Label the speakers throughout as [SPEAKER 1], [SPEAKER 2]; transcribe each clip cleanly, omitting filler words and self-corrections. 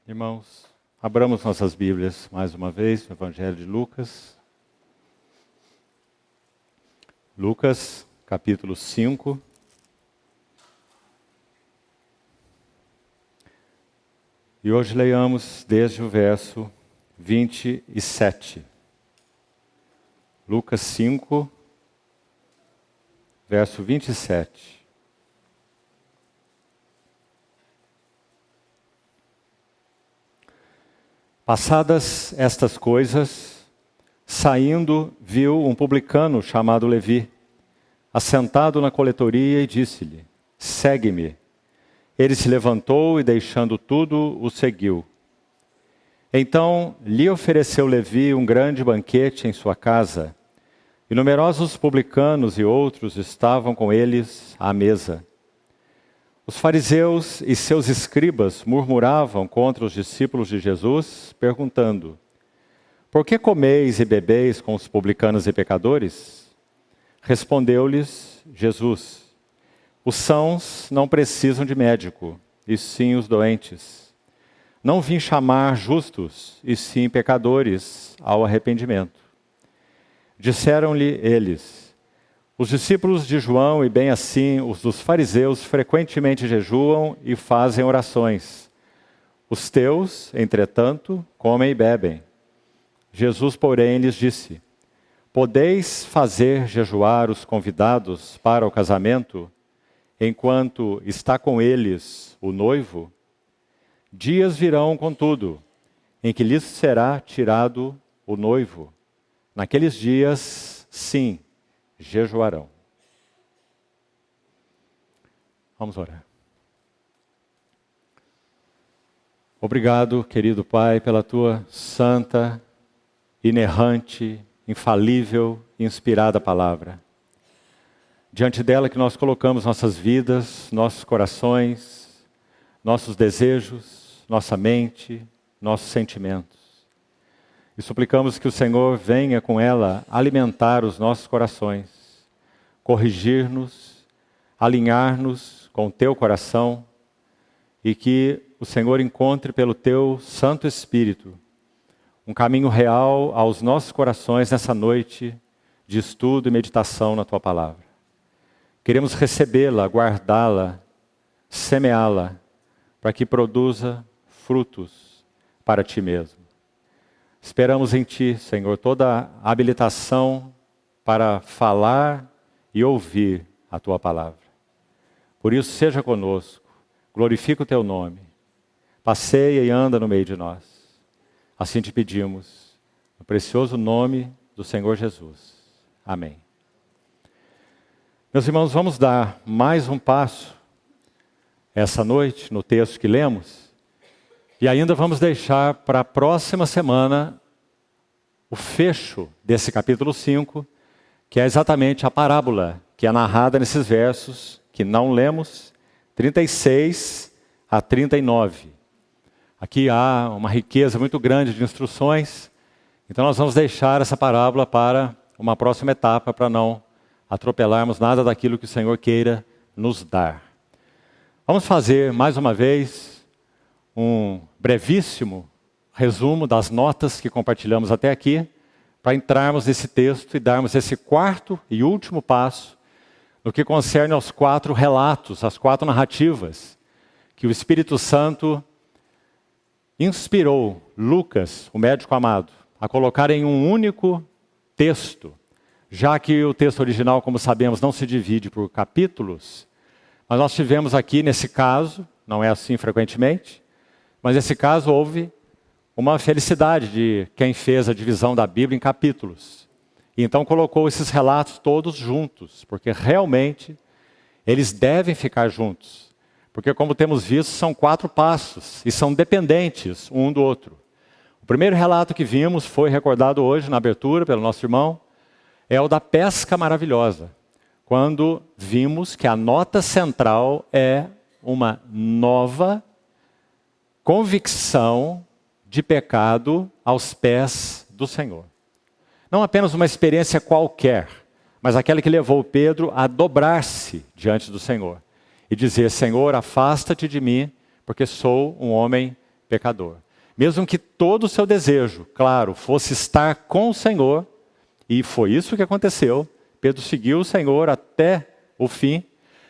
[SPEAKER 1] Irmãos, abramos nossas Bíblias mais uma vez no Evangelho de Lucas. Lucas, capítulo 5. E hoje leiamos desde o verso 27. Lucas 5, verso 27. Passadas estas coisas, saindo, viu um publicano chamado Levi, assentado na coletoria, e disse-lhe: segue-me. Ele se levantou e, deixando tudo, o seguiu. Então lhe ofereceu Levi um grande banquete em sua casa, e numerosos publicanos e outros estavam com eles à mesa. Os fariseus e seus escribas murmuravam contra os discípulos de Jesus, perguntando: por que comeis e bebeis com os publicanos e pecadores? Respondeu-lhes Jesus: os sãos não precisam de médico, e sim os doentes. Não vim chamar justos, e sim pecadores ao arrependimento. Disseram-lhe eles: os discípulos de João, e bem assim os dos fariseus, frequentemente jejuam e fazem orações. Os teus, entretanto, comem e bebem. Jesus, porém, lhes disse: podeis fazer jejuar os convidados para o casamento, enquanto está com eles o noivo? Dias virão, contudo, em que lhes será tirado o noivo. Naqueles dias, sim, jejuarão. Vamos orar. Obrigado, querido Pai, pela tua santa, inerrante, infalível e inspirada palavra. Diante dela que nós colocamos nossas vidas, nossos corações, nossos desejos, nossa mente, nossos sentimentos. E suplicamos que o Senhor venha com ela alimentar os nossos corações, corrigir-nos, alinhar-nos com o teu coração, e que o Senhor encontre pelo teu Santo Espírito um caminho real aos nossos corações nessa noite de estudo e meditação na tua palavra. Queremos recebê-la, guardá-la, semeá-la, para que produza frutos para ti mesmo. Esperamos em ti, Senhor, toda a habilitação para falar e ouvir a tua palavra. Por isso, seja conosco, glorifica o teu nome, passeia e anda no meio de nós. Assim te pedimos, no precioso nome do Senhor Jesus. Amém. Meus irmãos, vamos dar mais um passo essa noite no texto que lemos. E ainda vamos deixar para a próxima semana o fecho desse capítulo 5, que é exatamente a parábola que é narrada nesses versos que não lemos, 36 a 39. Aqui há uma riqueza muito grande de instruções, então nós vamos deixar essa parábola para uma próxima etapa, para não atropelarmos nada daquilo que o Senhor queira nos dar. Vamos fazer mais uma vez um brevíssimo resumo das notas que compartilhamos até aqui, para entrarmos nesse texto e darmos esse quarto e último passo no que concerne aos 4 relatos, as 4 narrativas que o Espírito Santo inspirou Lucas, o médico amado, a colocar em um único texto, já que o texto original, como sabemos, não se divide por capítulos, mas nós tivemos aqui, nesse caso, não é assim frequentemente, mas nesse caso houve uma felicidade de quem fez a divisão da Bíblia em capítulos. E então colocou esses relatos todos juntos, porque realmente eles devem ficar juntos. Porque, como temos visto, são 4 passos e são dependentes um do outro. O primeiro relato que vimos, foi recordado hoje na abertura pelo nosso irmão, é o da pesca maravilhosa, quando vimos que a nota central é uma nova convicção de pecado aos pés do Senhor. Não apenas uma experiência qualquer, mas aquela que levou Pedro a dobrar-se diante do Senhor e dizer: Senhor, afasta-te de mim, porque sou um homem pecador. Mesmo que todo o seu desejo, claro, fosse estar com o Senhor, e foi isso que aconteceu, Pedro seguiu o Senhor até o fim,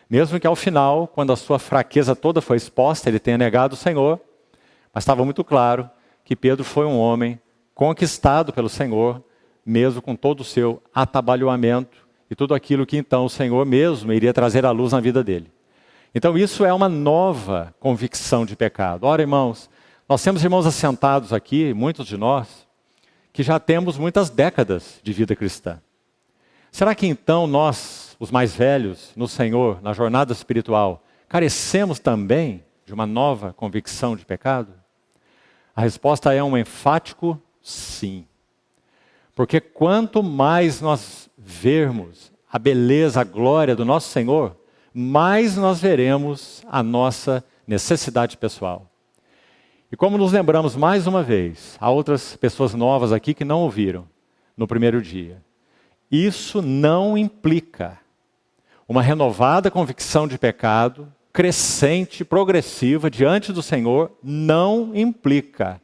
[SPEAKER 1] mesmo que ao final, quando a sua fraqueza toda foi exposta, ele tenha negado o Senhor, mas estava muito claro que Pedro foi um homem conquistado pelo Senhor, mesmo com todo o seu atabalhoamento e tudo aquilo que então o Senhor mesmo iria trazer à luz na vida dele. Então isso é uma nova convicção de pecado. Ora, irmãos, nós temos irmãos assentados aqui, muitos de nós, que já temos muitas décadas de vida cristã. Será que então nós, os mais velhos no Senhor, na jornada espiritual, carecemos também de uma nova convicção de pecado? A resposta é um enfático sim. Porque quanto mais nós vermos a beleza, a glória do nosso Senhor, mais nós veremos a nossa necessidade pessoal. E como nos lembramos mais uma vez, há outras pessoas novas aqui que não ouviram no primeiro dia. Isso não implica uma renovada convicção de pecado, crescente, progressiva, diante do Senhor, não implica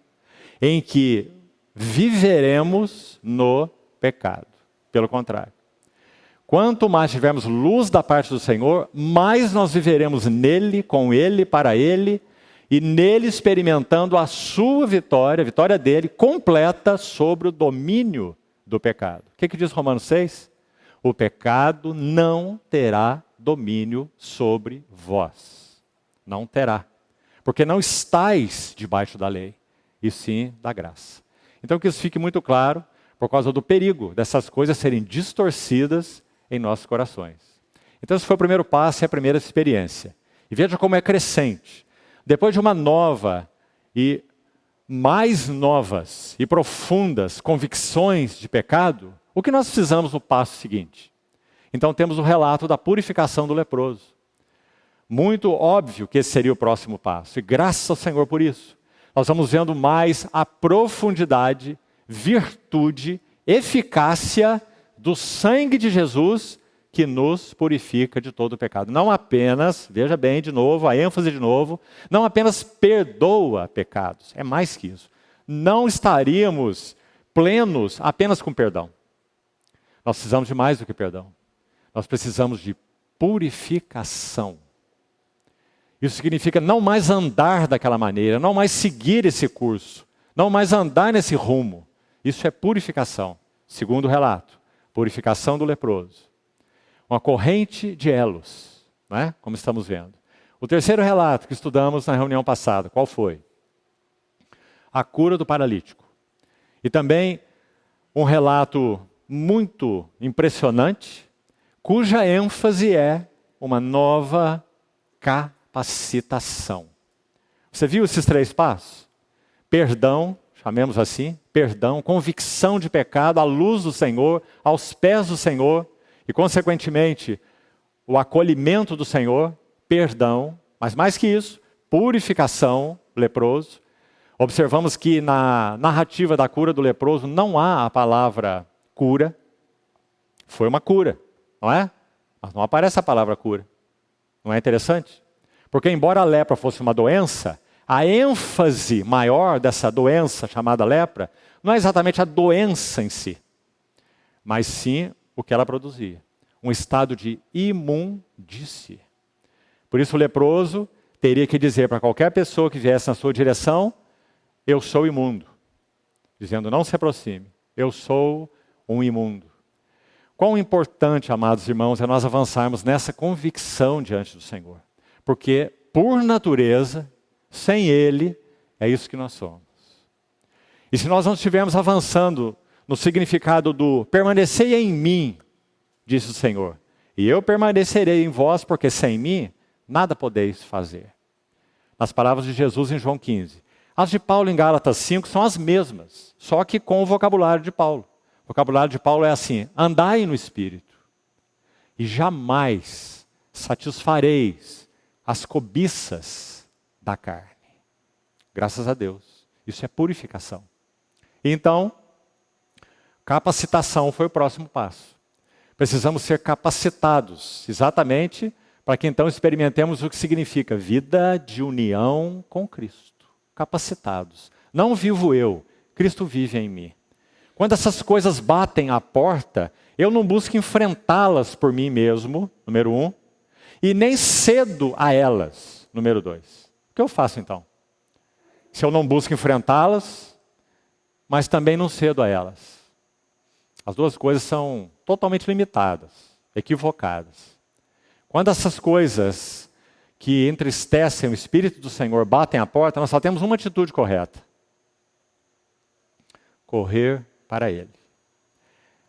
[SPEAKER 1] em que viveremos no pecado. Pelo contrário. Quanto mais tivermos luz da parte do Senhor, mais nós viveremos nele, com ele, para ele, e nele experimentando a sua vitória, a vitória dele, completa sobre o domínio do pecado. O que diz Romanos 6? O pecado não terá domínio sobre vós. Não terá. Porque não estáis debaixo da lei, e sim da graça. Então que isso fique muito claro, por causa do perigo dessas coisas serem distorcidas em nossos corações. Então esse foi o primeiro passo e a primeira experiência. E veja como é crescente. Depois de uma nova e mais novas e profundas convicções de pecado, o que nós precisamos no passo seguinte? Então temos o relato da purificação do leproso. Muito óbvio que esse seria o próximo passo, e graças ao Senhor por isso. Nós vamos vendo mais a profundidade, virtude, eficácia do sangue de Jesus que nos purifica de todo o pecado. Não apenas, veja bem de novo, a ênfase de novo, não apenas perdoa pecados, é mais que isso. Não estaríamos plenos apenas com perdão. Nós precisamos de mais do que perdão. Nós precisamos de purificação. Isso significa não mais andar daquela maneira, não mais seguir esse curso, não mais andar nesse rumo. Isso é purificação. Segundo relato, purificação do leproso. Uma corrente de elos, não é? Como estamos vendo. O terceiro relato que estudamos na reunião passada, qual foi? A cura do paralítico. E também um relato muito impressionante, cuja ênfase é uma nova capacitação. Você viu esses três passos? Perdão, chamemos assim, perdão, convicção de pecado à luz do Senhor, aos pés do Senhor, e consequentemente o acolhimento do Senhor, perdão, mas mais que isso, purificação, leproso. Observamos que na narrativa da cura do leproso não há a palavra cura. Foi uma cura, não é? Mas não aparece a palavra cura. Não é interessante? Porque embora a lepra fosse uma doença, a ênfase maior dessa doença chamada lepra não é exatamente a doença em si, mas sim o que ela produzia. Um estado de imundície. Por isso o leproso teria que dizer para qualquer pessoa que viesse na sua direção: eu sou imundo. Dizendo, não se aproxime, eu sou um imundo. Quão importante, amados irmãos, é nós avançarmos nessa convicção diante do Senhor. Porque, por natureza, sem Ele, é isso que nós somos. E se nós não estivermos avançando no significado do permanecei em mim, disse o Senhor, e eu permanecerei em vós, porque sem mim nada podeis fazer. Nas palavras de Jesus em João 15. As de Paulo em Gálatas 5 são as mesmas, só que com o vocabulário de Paulo. O vocabulário de Paulo é assim: andai no Espírito, e jamais satisfareis as cobiças da carne. Graças a Deus. Isso é purificação. Então, capacitação foi o próximo passo. Precisamos ser capacitados, exatamente, para que então experimentemos o que significa vida de união com Cristo. capacitados. Não vivo eu, Cristo vive em mim. Quando essas coisas batem à porta, eu não busco enfrentá-las por mim mesmo, número 1, e nem cedo a elas, número 2. O que eu faço então? Se eu não busco enfrentá-las, mas também não cedo a elas. As duas coisas são totalmente limitadas, equivocadas. Quando essas coisas que entristecem o Espírito do Senhor batem à porta, nós só temos uma atitude correta: correr para Ele.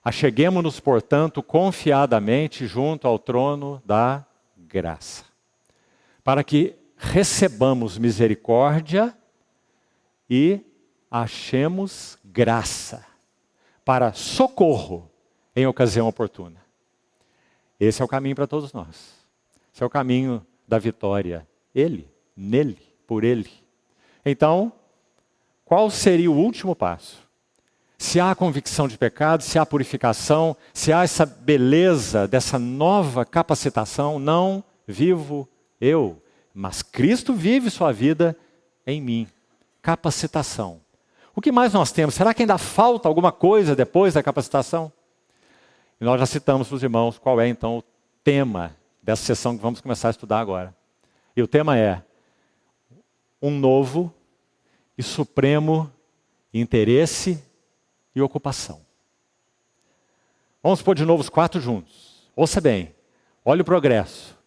[SPEAKER 1] Acheguemo-nos, portanto, confiadamente junto ao trono da graça, para que recebamos misericórdia e achemos graça para socorro em ocasião oportuna. Esse é o caminho para todos nós. Esse é o caminho da vitória. Ele, nele, por Ele. Então, qual seria o último passo? Se há convicção de pecado, se há purificação, se há essa beleza dessa nova capacitação, não vivo eu, mas Cristo vive sua vida em mim. Capacitação. O que mais nós temos? Será que ainda falta alguma coisa depois da capacitação? E nós já citamos para os irmãos qual é então o tema dessa sessão que vamos começar a estudar agora. E o tema é um novo e supremo interesse e ocupação. Vamos pôr de novo os 4 juntos. Ouça bem, olha o progresso.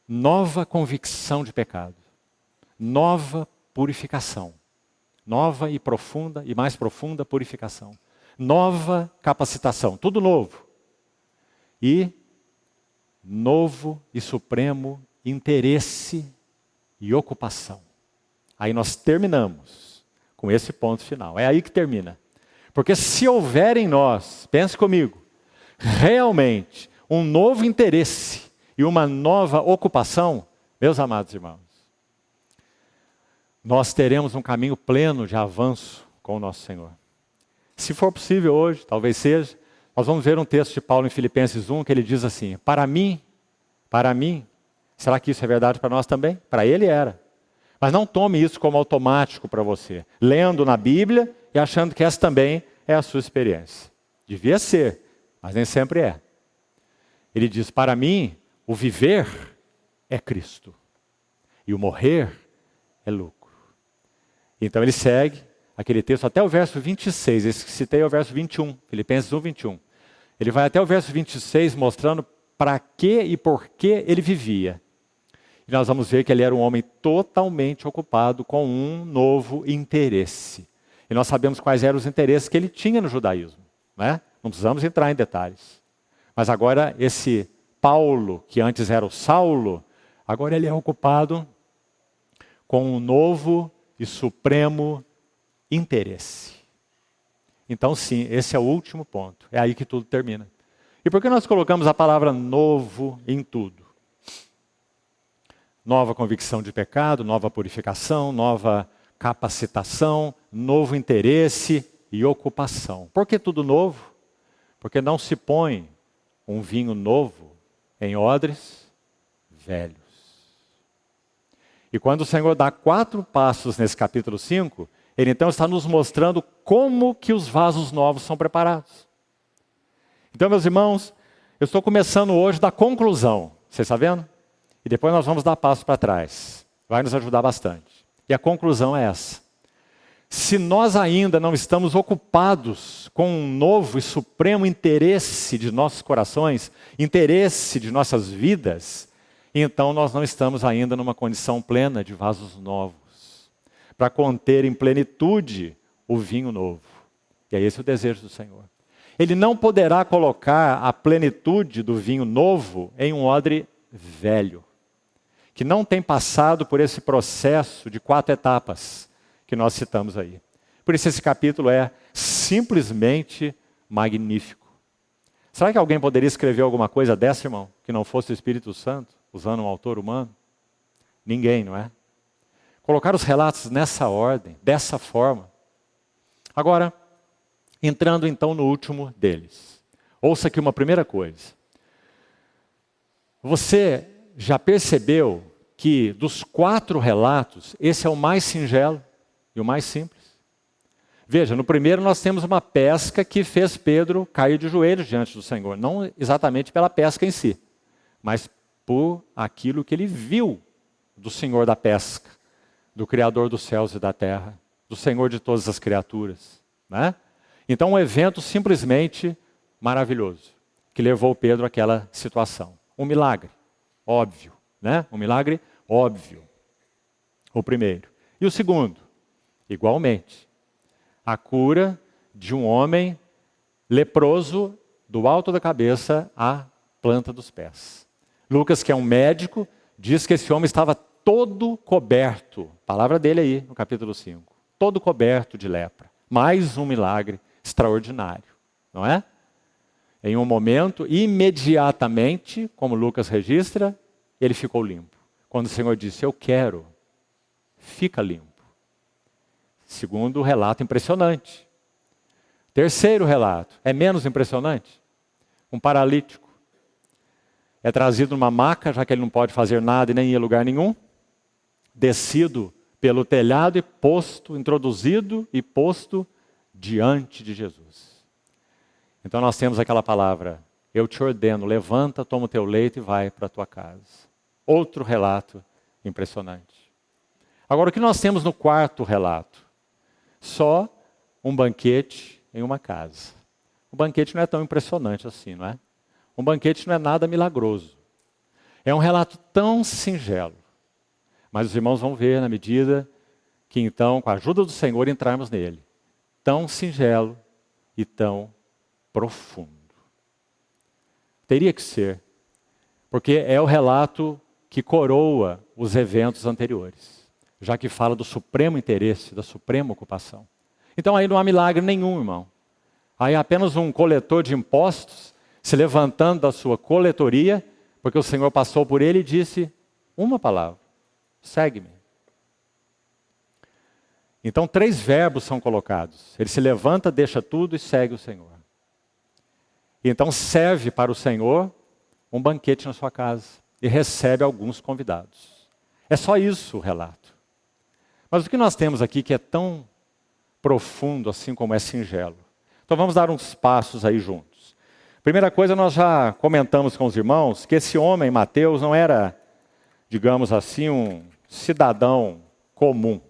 [SPEAKER 1] Nova convicção de pecado. Nova purificação. Nova e profunda e mais profunda purificação. Nova capacitação. Tudo novo. E novo e supremo interesse e ocupação. Aí nós terminamos com esse ponto final. É aí que termina. Porque se houver em nós, pense comigo, realmente um novo interesse e uma nova ocupação, meus amados irmãos, nós teremos um caminho pleno de avanço com o nosso Senhor. Se for possível hoje, talvez seja, nós vamos ver um texto de Paulo em Filipenses 1, que ele diz assim: para mim, será que isso é verdade para nós também? Para ele era. Mas não tome isso como automático para você, lendo na Bíblia e achando que essa também é a sua experiência. Devia ser, mas nem sempre é. Ele diz: para mim, o viver é Cristo e o morrer é lucro. Então ele segue aquele texto até o verso 26, esse que citei é o verso 21, Filipenses 1, 21. Ele vai até o verso 26 mostrando para que e por que ele vivia. E nós vamos ver que ele era um homem totalmente ocupado com um novo interesse. E nós sabemos quais eram os interesses que ele tinha no judaísmo, né? Não precisamos entrar em detalhes. Mas agora esse Paulo, que antes era o Saulo, agora ele é ocupado com um novo e supremo interesse. Então sim, esse é o último ponto. É aí que tudo termina. E por que nós colocamos a palavra novo em tudo? Nova convicção de pecado, nova purificação, nova capacitação, novo interesse e ocupação. Por que tudo novo? Porque não se põe um vinho novo em odres velhos. E quando o Senhor dá 4 passos nesse capítulo 5, Ele então está nos mostrando como que os vasos novos são preparados. Então, meus irmãos, eu estou começando hoje da conclusão. Você está vendo? E depois nós vamos dar passo para trás. Vai nos ajudar bastante. E a conclusão é essa. Se nós ainda não estamos ocupados com um novo e supremo interesse de nossos corações, interesse de nossas vidas, então nós não estamos ainda numa condição plena de vasos novos, para conter em plenitude o vinho novo. E é esse o desejo do Senhor. Ele não poderá colocar a plenitude do vinho novo em um odre velho, que não tem passado por esse processo de 4 etapas que nós citamos aí. Por isso esse capítulo é simplesmente magnífico. Será que alguém poderia escrever alguma coisa dessa, irmão, que não fosse o Espírito Santo, usando um autor humano? Ninguém, não é? Colocar os relatos nessa ordem, dessa forma. Agora, entrando então no último deles. Ouça aqui uma primeira coisa. Você já percebeu que dos 4 relatos, esse é o mais singelo e o mais simples. Veja, no primeiro nós temos uma pesca que fez Pedro cair de joelhos diante do Senhor. Não exatamente pela pesca em si, mas por aquilo que ele viu do Senhor da pesca, do Criador dos céus e da terra, do Senhor de todas as criaturas, né? Então um evento simplesmente maravilhoso, que levou Pedro àquela situação. Um milagre, óbvio, né? Um milagre óbvio, o primeiro. E o segundo, igualmente, a cura de um homem leproso do alto da cabeça à planta dos pés. Lucas, que é um médico, diz que esse homem estava todo coberto, palavra dele aí no capítulo 5, todo coberto de lepra. Mais um milagre extraordinário, não é? Em um momento, imediatamente, como Lucas registra, ele ficou limpo. Quando o Senhor disse, eu quero, fica limpo. Segundo relato impressionante. Terceiro relato, é menos impressionante. Um paralítico. É trazido numa maca, já que ele não pode fazer nada e nem ir a lugar nenhum. Descido pelo telhado e posto, introduzido e posto diante de Jesus. Então nós temos aquela palavra, eu te ordeno, levanta, toma o teu leito e vai para a tua casa. Outro relato impressionante. Agora o que nós temos no quarto relato? Só um banquete em uma casa. O banquete não é tão impressionante assim, não é? Um banquete não é nada milagroso. É um relato tão singelo. Mas os irmãos vão ver na medida que então, com a ajuda do Senhor, entrarmos nele. Tão singelo e tão profundo. Teria que ser, porque é o relato que coroa os eventos anteriores, já que fala do supremo interesse, da suprema ocupação. Então aí não há milagre nenhum, irmão. Aí há apenas um coletor de impostos se levantando da sua coletoria, porque o Senhor passou por ele e disse uma palavra, segue-me. Então 3 verbos são colocados. Ele se levanta, deixa tudo e segue o Senhor. E então serve para o Senhor um banquete na sua casa e recebe alguns convidados. É só isso o relato. Mas o que nós temos aqui que é tão profundo assim como é singelo? Então vamos dar uns passos aí juntos. Primeira coisa, nós já comentamos com os irmãos que esse homem, Mateus, não era, digamos assim, um cidadão comum.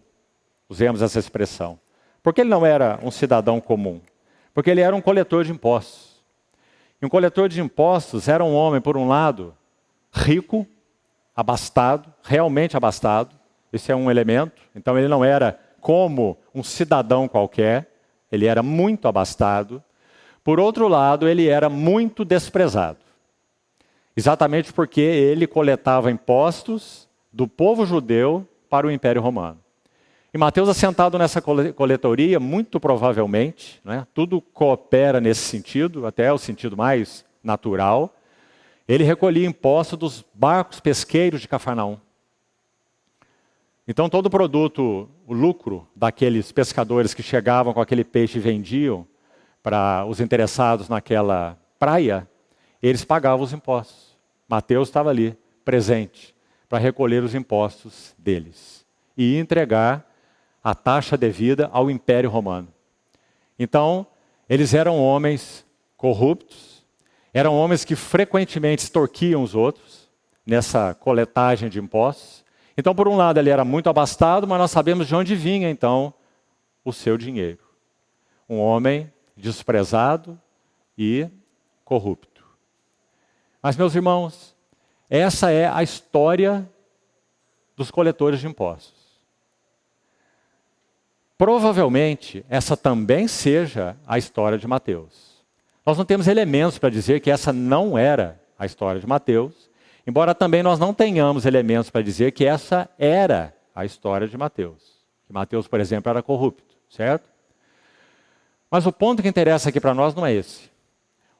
[SPEAKER 1] Usemos essa expressão. Por que ele não era um cidadão comum? Porque ele era um coletor de impostos. E um coletor de impostos era um homem, por um lado, rico, abastado, realmente abastado. Esse é um elemento. Então ele não era como um cidadão qualquer. Ele era muito abastado. Por outro lado, ele era muito desprezado. Exatamente porque ele coletava impostos do povo judeu para o Império Romano. E Mateus, assentado nessa coletoria, muito provavelmente, né, tudo coopera nesse sentido, até o sentido mais natural, ele recolhia impostos dos barcos pesqueiros de Cafarnaum. Então todo o produto, o lucro daqueles pescadores que chegavam com aquele peixe e vendiam para os interessados naquela praia, eles pagavam os impostos. Mateus estava ali, presente, para recolher os impostos deles e entregar a taxa devida ao Império Romano. Então, eles eram homens corruptos, eram homens que frequentemente extorquiam os outros nessa coletagem de impostos. Então, por um lado, ele era muito abastado, mas nós sabemos de onde vinha, então, o seu dinheiro. Um homem desprezado e corrupto. Mas, meus irmãos, essa é a história dos coletores de impostos. Provavelmente, essa também seja a história de Mateus. Nós não temos elementos para dizer que essa não era a história de Mateus, embora também nós não tenhamos elementos para dizer que essa era a história de Mateus. Que Mateus, por exemplo, era corrupto, certo? Mas o ponto que interessa aqui para nós não é esse.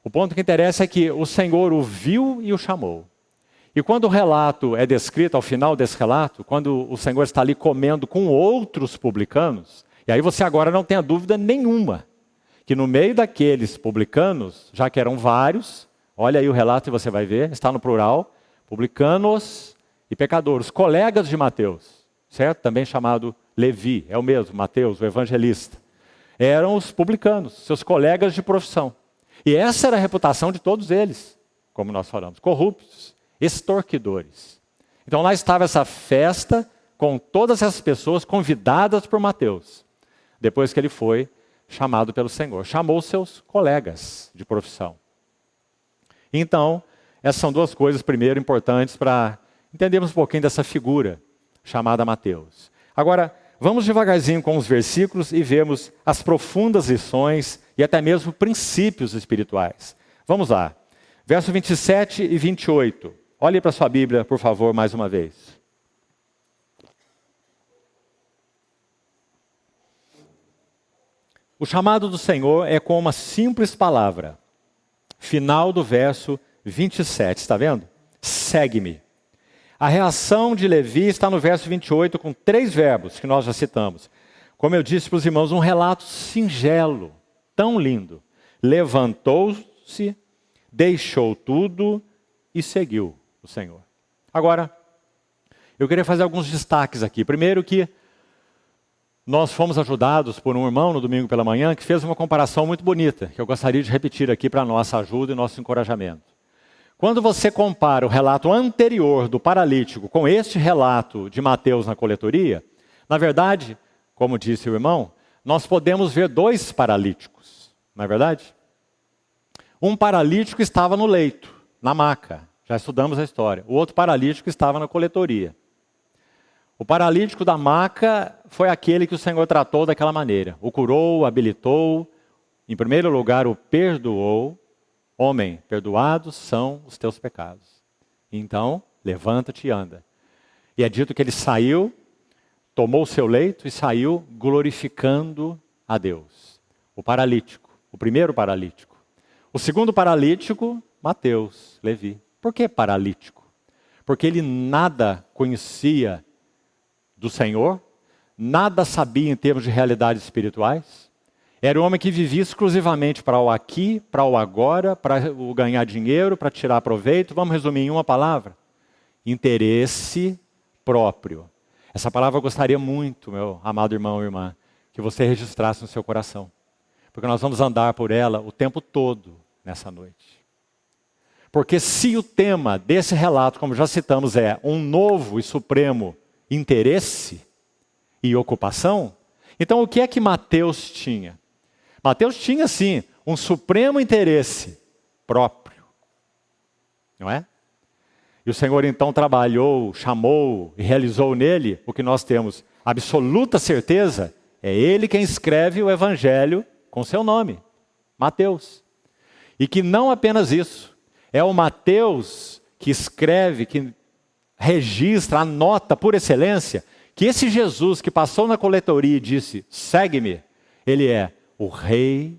[SPEAKER 1] O ponto que interessa é que o Senhor o viu e o chamou. E quando o relato é descrito, ao final desse relato, quando o Senhor está ali comendo com outros publicanos, e aí você agora não tem a dúvida nenhuma, que no meio daqueles publicanos, já que eram vários, olha aí o relato e você vai ver, está no plural, publicanos e pecador, os colegas de Mateus, certo? Também chamado Levi, é o mesmo, Mateus, o evangelista. Eram os publicanos, seus colegas de profissão. E essa era a reputação de todos eles, como nós falamos, corruptos, extorquidores. Então lá estava essa festa com todas essas pessoas convidadas por Mateus, depois que ele foi chamado pelo Senhor. Chamou seus colegas de profissão. Então, essas são duas coisas, primeiro, importantes para entendermos um pouquinho dessa figura chamada Mateus. Agora, vamos devagarzinho com os versículos e vemos as profundas lições e até mesmo princípios espirituais. Vamos lá. Verso 27 e 28. Olhe para a sua Bíblia, por favor, mais uma vez. O chamado do Senhor é com uma simples palavra. Final do verso 27, está vendo? Segue-me. A reação de Levi está no verso 28 com 3 verbos que nós já citamos. Como eu disse para os irmãos, um relato singelo, tão lindo. Levantou-se, deixou tudo e seguiu o Senhor. Agora, eu queria fazer alguns destaques aqui. Primeiro que nós fomos ajudados por um irmão no domingo pela manhã que fez uma comparação muito bonita, que eu gostaria de repetir aqui para a nossa ajuda e nosso encorajamento. Quando você compara o relato anterior do paralítico com este relato de Mateus na coletoria, na verdade, como disse o irmão, nós podemos ver 2 paralíticos, não é verdade? Um paralítico estava no leito, na maca, já estudamos a história. O outro paralítico estava na coletoria. O paralítico da maca foi aquele que o Senhor tratou daquela maneira. O curou, o habilitou, em primeiro lugar o perdoou. Homem, perdoados são os teus pecados. Então, levanta-te e anda. E é dito que ele saiu, tomou o seu leito e saiu glorificando a Deus. O paralítico, o primeiro paralítico. O segundo paralítico, Mateus, Levi. Por que paralítico? Porque ele nada conhecia do Senhor, nada sabia em termos de realidades espirituais. Era um homem que vivia exclusivamente para o aqui, para o agora, para o ganhar dinheiro, para tirar proveito. Vamos resumir em uma palavra? Interesse próprio. Essa palavra eu gostaria muito, meu amado irmão e irmã, que você registrasse no seu coração. Porque nós vamos andar por ela o tempo todo nessa noite. Porque se o tema desse relato, como já citamos, é um novo e supremo interesse e ocupação, então o que é que Mateus tinha? Mateus tinha, sim, um supremo interesse próprio, não é? E o Senhor então trabalhou, chamou e realizou nele o que nós temos absoluta certeza, é Ele quem escreve o Evangelho com seu nome, Mateus. E que não apenas isso, é o Mateus que escreve, que registra, anota por excelência, que esse Jesus que passou na coletoria e disse, segue-me, ele é o Rei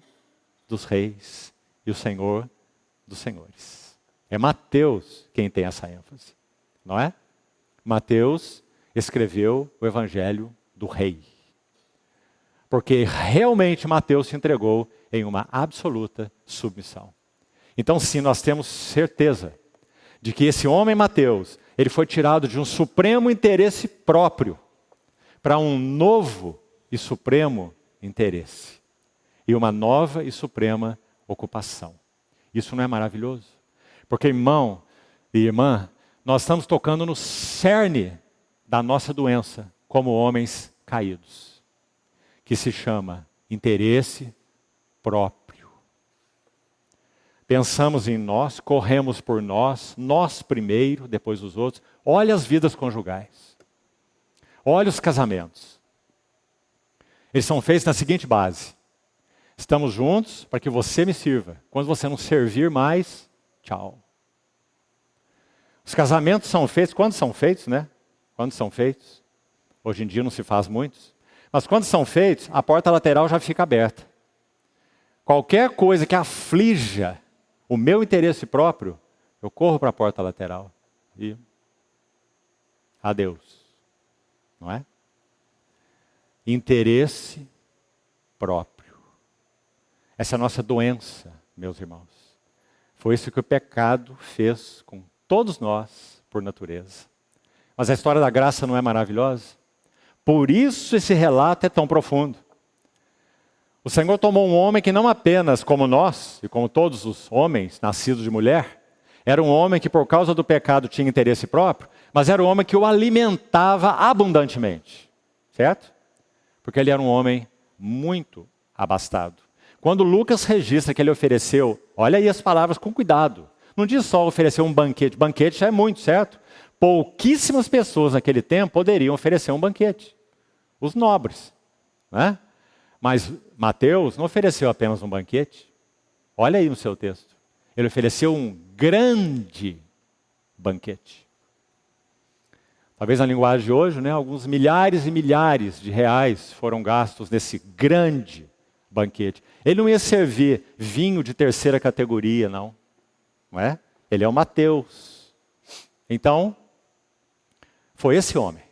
[SPEAKER 1] dos Reis e o Senhor dos Senhores. É Mateus quem tem essa ênfase, não é? Mateus escreveu o Evangelho do Rei. Porque realmente Mateus se entregou em uma absoluta submissão. Então sim, nós temos certeza de que esse homem Mateus, ele foi tirado de um supremo interesse próprio para um novo e supremo interesse. E uma nova e suprema ocupação. Isso não é maravilhoso? Porque, irmão e irmã, nós estamos tocando no cerne da nossa doença como homens caídos, que se chama interesse próprio. Pensamos em nós, corremos por nós, nós primeiro, depois os outros. Olha as vidas conjugais. Olha os casamentos. Eles são feitos na seguinte base. Estamos juntos para que você me sirva. Quando você não servir mais, tchau. Os casamentos são feitos, quando são feitos, né? Quando são feitos. Hoje em dia não se faz muitos. Mas quando são feitos, a porta lateral já fica aberta. Qualquer coisa que aflija o meu interesse próprio, eu corro para a porta lateral. E adeus. Não é? Interesse próprio. Essa é a nossa doença, meus irmãos. Foi isso que o pecado fez com todos nós, por natureza. Mas a história da graça não é maravilhosa? Por isso esse relato é tão profundo. O Senhor tomou um homem que não apenas como nós, e como todos os homens nascidos de mulher, era um homem que por causa do pecado tinha interesse próprio, mas era um homem que o alimentava abundantemente. Certo? Porque ele era um homem muito abastado. Quando Lucas registra que ele ofereceu, olha aí as palavras com cuidado. Não diz só oferecer um banquete. Banquete já é muito, certo? Pouquíssimas pessoas naquele tempo poderiam oferecer um banquete. Os nobres, né? Mas Mateus não ofereceu apenas um banquete. Olha aí no seu texto. Ele ofereceu um grande banquete. Talvez na linguagem de hoje, né, alguns milhares e milhares de reais foram gastos nesse grande banquete. Ele não ia servir vinho de terceira categoria, não é? Ele é o Mateus. Então, foi esse homem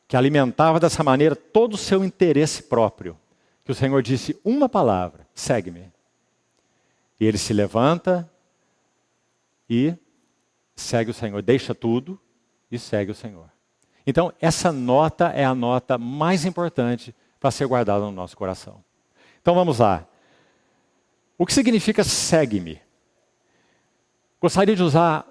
[SPEAKER 1] que alimentava dessa maneira todo o seu interesse próprio, que o Senhor disse uma palavra: segue-me. E ele se levanta e segue o Senhor, deixa tudo e segue o Senhor. Então, essa nota é a nota mais importante para ser guardada no nosso coração. Então, vamos lá. O que significa segue-me? Gostaria de usar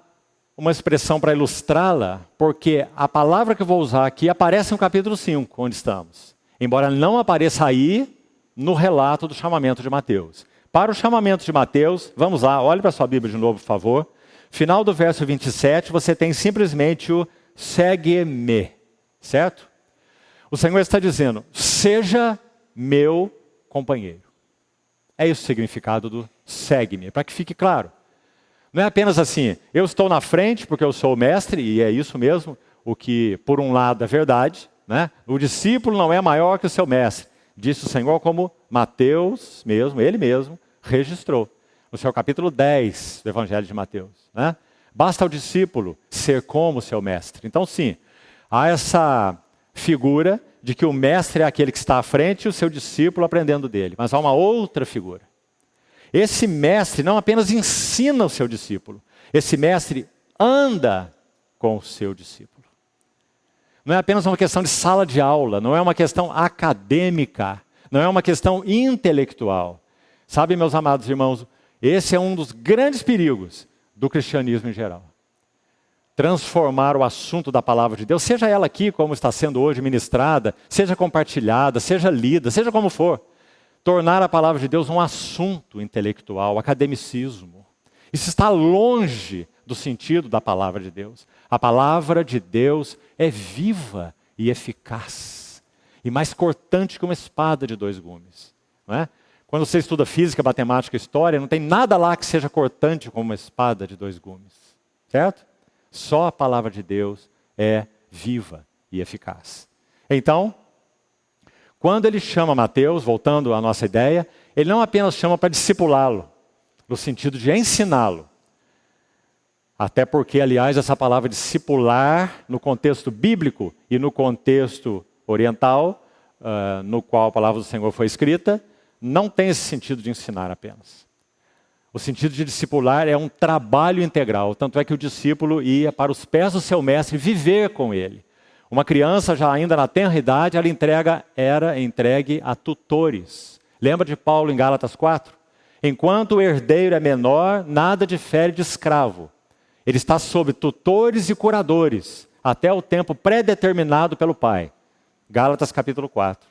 [SPEAKER 1] uma expressão para ilustrá-la, porque a palavra que eu vou usar aqui aparece no capítulo 5, onde estamos. Embora não apareça aí no relato do chamamento de Mateus. Para o chamamento de Mateus, vamos lá, olhe para a sua Bíblia de novo, por favor. Final do verso 27, você tem simplesmente o segue-me, certo? O Senhor está dizendo, seja meu companheiro. É esse o significado do segue-me, para que fique claro. Não é apenas assim, eu estou na frente porque eu sou o mestre, e é isso mesmo, o que por um lado é verdade, né? O discípulo não é maior que o seu mestre, disse o Senhor, como Mateus mesmo, ele mesmo, registrou. No seu capítulo 10 do Evangelho de Mateus, né? Basta ao discípulo ser como o seu mestre. Então sim, há essa figura de que o mestre é aquele que está à frente e o seu discípulo aprendendo dele. Mas há uma outra figura. Esse mestre não apenas ensina o seu discípulo, esse mestre anda com o seu discípulo. Não é apenas uma questão de sala de aula, não é uma questão acadêmica, não é uma questão intelectual. Sabe, meus amados irmãos, esse é um dos grandes perigos do cristianismo em geral. Transformar o assunto da palavra de Deus, seja ela aqui como está sendo hoje ministrada, seja compartilhada, seja lida, seja como for, tornar a palavra de Deus um assunto intelectual, academicismo. Isso está longe do sentido da palavra de Deus. A palavra de Deus é viva e eficaz, e mais cortante que uma espada de dois gumes. Não é? Quando você estuda física, matemática, história, não tem nada lá que seja cortante como uma espada de dois gumes. Certo? Só a palavra de Deus é viva e eficaz. Então, quando ele chama Mateus, voltando à nossa ideia, ele não apenas chama para discipulá-lo, no sentido de ensiná-lo. Até porque, aliás, essa palavra discipular, no contexto bíblico e no contexto oriental, no qual a palavra do Senhor foi escrita, não tem esse sentido de ensinar apenas. O sentido de discipular é um trabalho integral, tanto é que o discípulo ia para os pés do seu mestre viver com ele. Uma criança, já ainda na tenra idade, ela era entregue a tutores. Lembra de Paulo em Gálatas 4? Enquanto o herdeiro é menor, nada difere de escravo. Ele está sob tutores e curadores, até o tempo pré-determinado pelo Pai. Gálatas capítulo 4.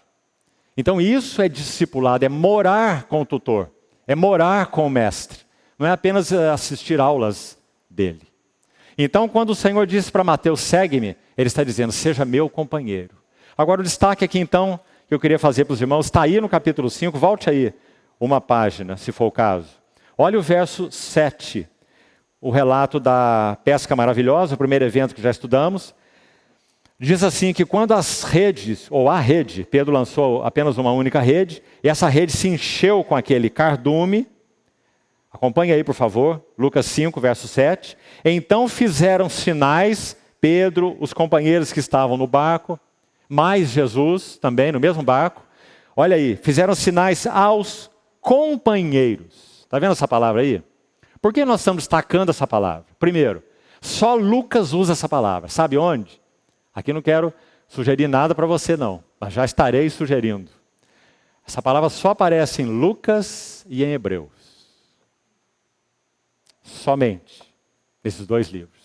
[SPEAKER 1] Então isso é discipulado, é morar com o tutor, é morar com o mestre. Não é apenas assistir aulas dele. Então, quando o Senhor disse para Mateus, segue-me, ele está dizendo, seja meu companheiro. Agora, o destaque aqui, então, que eu queria fazer para os irmãos, está aí no capítulo 5, volte aí uma página, se for o caso. Olha o verso 7, o relato da pesca maravilhosa, o primeiro evento que já estudamos. Diz assim que quando as redes, ou a rede, Pedro lançou apenas uma única rede, e essa rede se encheu com aquele cardume. Acompanhe aí, por favor, Lucas 5, verso 7. Então fizeram sinais, Pedro, os companheiros que estavam no barco, mais Jesus, também no mesmo barco. Olha aí, fizeram sinais aos companheiros. Está vendo essa palavra aí? Por que nós estamos destacando essa palavra? Primeiro, só Lucas usa essa palavra. Sabe onde? Aqui não quero sugerir nada para você não, mas já estarei sugerindo. Essa palavra só aparece em Lucas e em Hebreus. Somente nesses dois livros.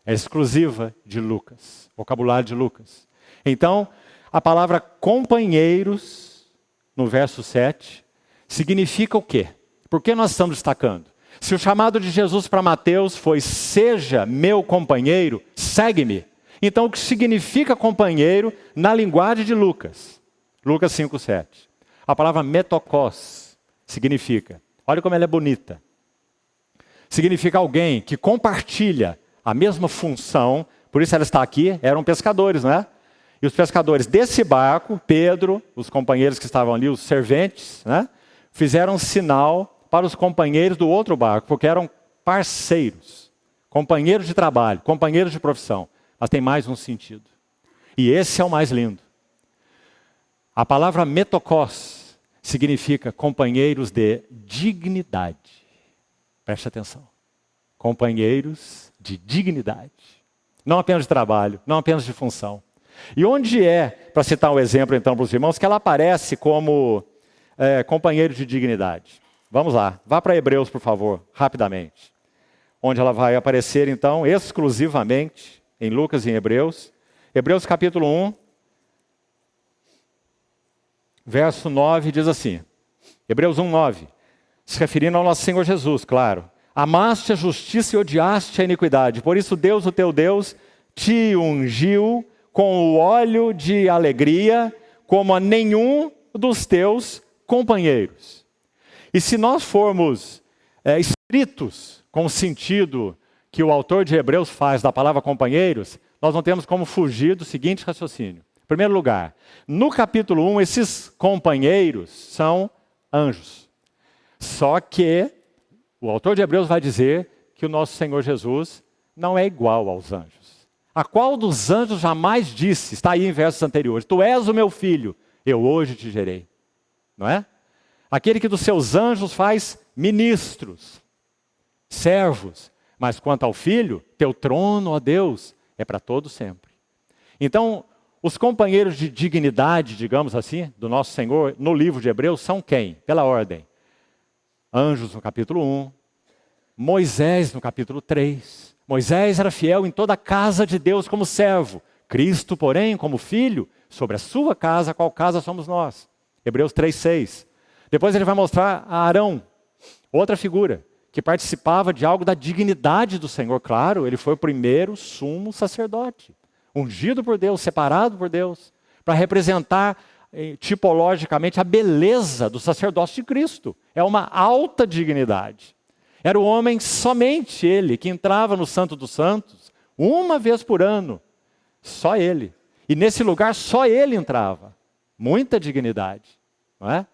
[SPEAKER 1] É exclusiva de Lucas, vocabulário de Lucas. Então, a palavra companheiros, no verso 7, significa o quê? Por que nós estamos destacando? Se o chamado de Jesus para Mateus foi seja meu companheiro, segue-me. Então, o que significa companheiro na linguagem de Lucas? Lucas 5:7. A palavra metokos significa, olha como ela é bonita. Significa alguém que compartilha a mesma função, por isso ela está aqui, eram pescadores, não é? E os pescadores desse barco, Pedro, os companheiros que estavam ali, os serventes, né? Fizeram um sinal para os companheiros do outro barco, porque eram parceiros, companheiros de trabalho, companheiros de profissão. Mas tem mais um sentido. E esse é o mais lindo. A palavra metokos significa companheiros de dignidade. Preste atenção. Companheiros de dignidade. Não apenas de trabalho, não apenas de função. E onde é, para citar um exemplo então para os irmãos, que ela aparece como companheiro de dignidade? Vamos lá, vá para Hebreus, por favor, rapidamente. Onde ela vai aparecer então exclusivamente em Lucas e em Hebreus. Hebreus capítulo 1, verso 9 diz assim. Hebreus 1, 9. Se referindo ao nosso Senhor Jesus, claro. Amaste a justiça e odiaste a iniquidade. Por isso Deus, o teu Deus, te ungiu com o óleo de alegria, como a nenhum dos teus companheiros. E se nós formos estritos com o sentido que o autor de Hebreus faz da palavra companheiros, nós não temos como fugir do seguinte raciocínio. Em primeiro lugar, no capítulo 1, esses companheiros são anjos. Só que o autor de Hebreus vai dizer que o nosso Senhor Jesus não é igual aos anjos. A qual dos anjos jamais disse, está aí em versos anteriores, tu és o meu filho, eu hoje te gerei. Não é? Aquele que dos seus anjos faz ministros, servos, mas quanto ao filho, teu trono, ó Deus, é para todo sempre. Então, os companheiros de dignidade, digamos assim, do nosso Senhor, no livro de Hebreus, são quem? Pela ordem. Anjos no capítulo 1, Moisés no capítulo 3. Moisés era fiel em toda a casa de Deus como servo. Cristo, porém, como filho, sobre a sua casa, qual casa somos nós? Hebreus 3:6. Depois ele vai mostrar a Arão, outra figura, que participava de algo da dignidade do Senhor. Claro, ele foi o primeiro sumo sacerdote, ungido por Deus, separado por Deus, para representar tipologicamente a beleza do sacerdócio de Cristo. É uma alta dignidade. Era o homem, somente ele, que entrava no Santo dos Santos, uma vez por ano. Só ele. E nesse lugar só ele entrava. Muita dignidade. Não é?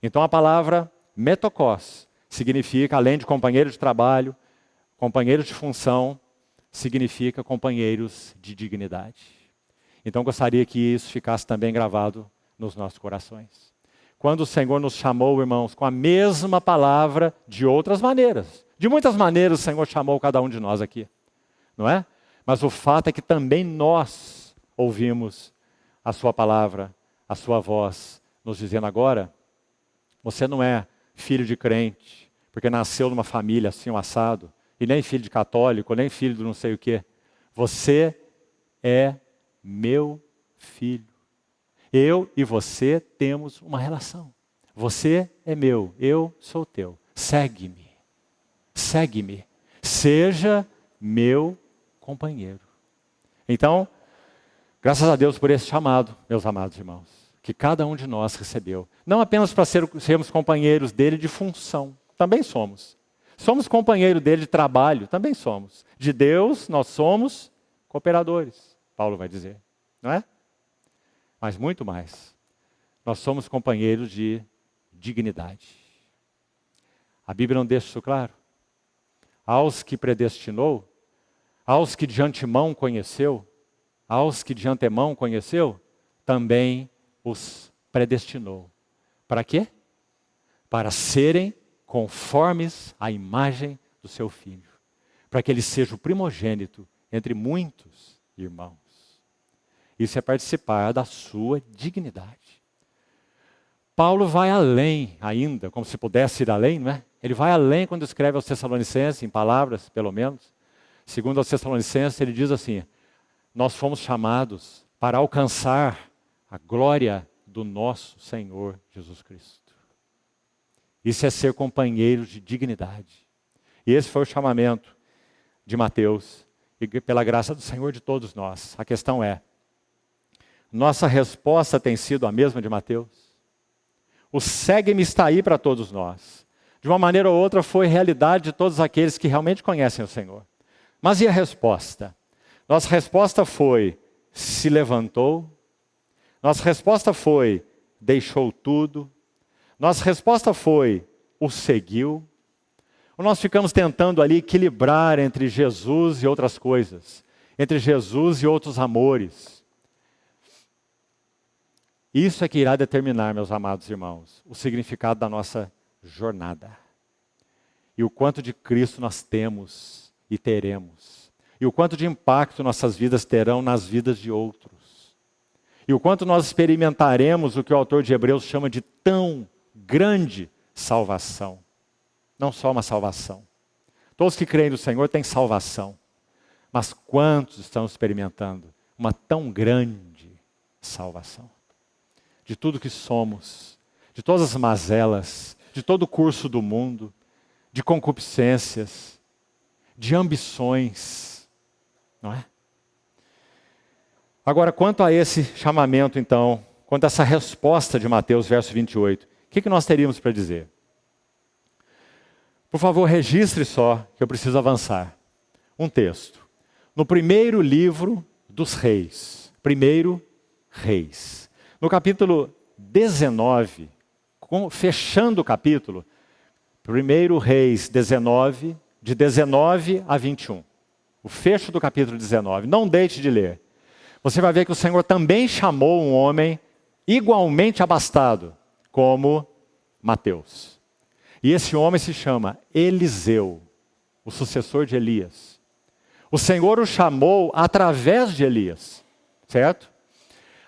[SPEAKER 1] Então a palavra metokos significa, além de companheiro de trabalho, companheiro de função, significa companheiros de dignidade. Então gostaria que isso ficasse também gravado nos nossos corações. Quando o Senhor nos chamou, irmãos, com a mesma palavra, de outras maneiras. De muitas maneiras o Senhor chamou cada um de nós aqui, não é? Mas o fato é que também nós ouvimos a sua palavra, a sua voz, nos dizendo agora, você não é filho de crente, porque nasceu numa família assim, um assado, e nem filho de católico, nem filho de não sei o quê. Você é meu filho. Eu e você temos uma relação. Você é meu, eu sou teu. Segue-me. Segue-me. Seja meu companheiro. Então, graças a Deus por esse chamado, meus amados irmãos, que cada um de nós recebeu. Não apenas para sermos companheiros dele de função, também somos. Somos companheiros dele de trabalho, também somos. De Deus, nós somos cooperadores, Paulo vai dizer, não é? Mas muito mais. Nós somos companheiros de dignidade. A Bíblia não deixa isso claro? Aos que predestinou, aos que de antemão conheceu, aos que de antemão conheceu, também os predestinou. Para quê? Para serem conformes à imagem do seu Filho. Para que ele seja o primogênito entre muitos irmãos. Isso é participar da sua dignidade. Paulo vai além ainda, como se pudesse ir além, não é? Ele vai além quando escreve aos Tessalonicenses, em palavras, pelo menos. Segundo aos Tessalonicenses, ele diz assim: nós fomos chamados para alcançar a glória do nosso Senhor Jesus Cristo. Isso é ser companheiros de dignidade. E esse foi o chamamento de Mateus, e pela graça do Senhor de todos nós. A questão é, nossa resposta tem sido a mesma de Mateus? O segue-me está aí para todos nós. De uma maneira ou outra foi realidade de todos aqueles que realmente conhecem o Senhor. Mas e a resposta? Nossa resposta foi, se levantou. Nossa resposta foi, deixou tudo. Nossa resposta foi, o seguiu. Ou nós ficamos tentando ali equilibrar entre Jesus e outras coisas, entre Jesus e outros amores. Isso é que irá determinar, meus amados irmãos, o significado da nossa jornada. E o quanto de Cristo nós temos e teremos. E o quanto de impacto nossas vidas terão nas vidas de outros. E o quanto nós experimentaremos o que o autor de Hebreus chama de tão grande salvação. Não só uma salvação. Todos que creem no Senhor têm salvação. Mas quantos estão experimentando uma tão grande salvação? De tudo que somos, de todas as mazelas, de todo o curso do mundo, de concupiscências, de ambições, não é? Agora, quanto a esse chamamento, então, quanto a essa resposta de Mateus, verso 28, o que nós teríamos para dizer? Por favor, registre só, que eu preciso avançar. Um texto. No primeiro livro dos reis. Primeiro Reis. No capítulo 19, fechando o capítulo, 1 Reis 19, de 19 a 21. O fecho do capítulo 19. Não deixe de ler. Você vai ver que o Senhor também chamou um homem igualmente abastado, como Mateus. E esse homem se chama Eliseu, o sucessor de Elias. O Senhor o chamou através de Elias, certo?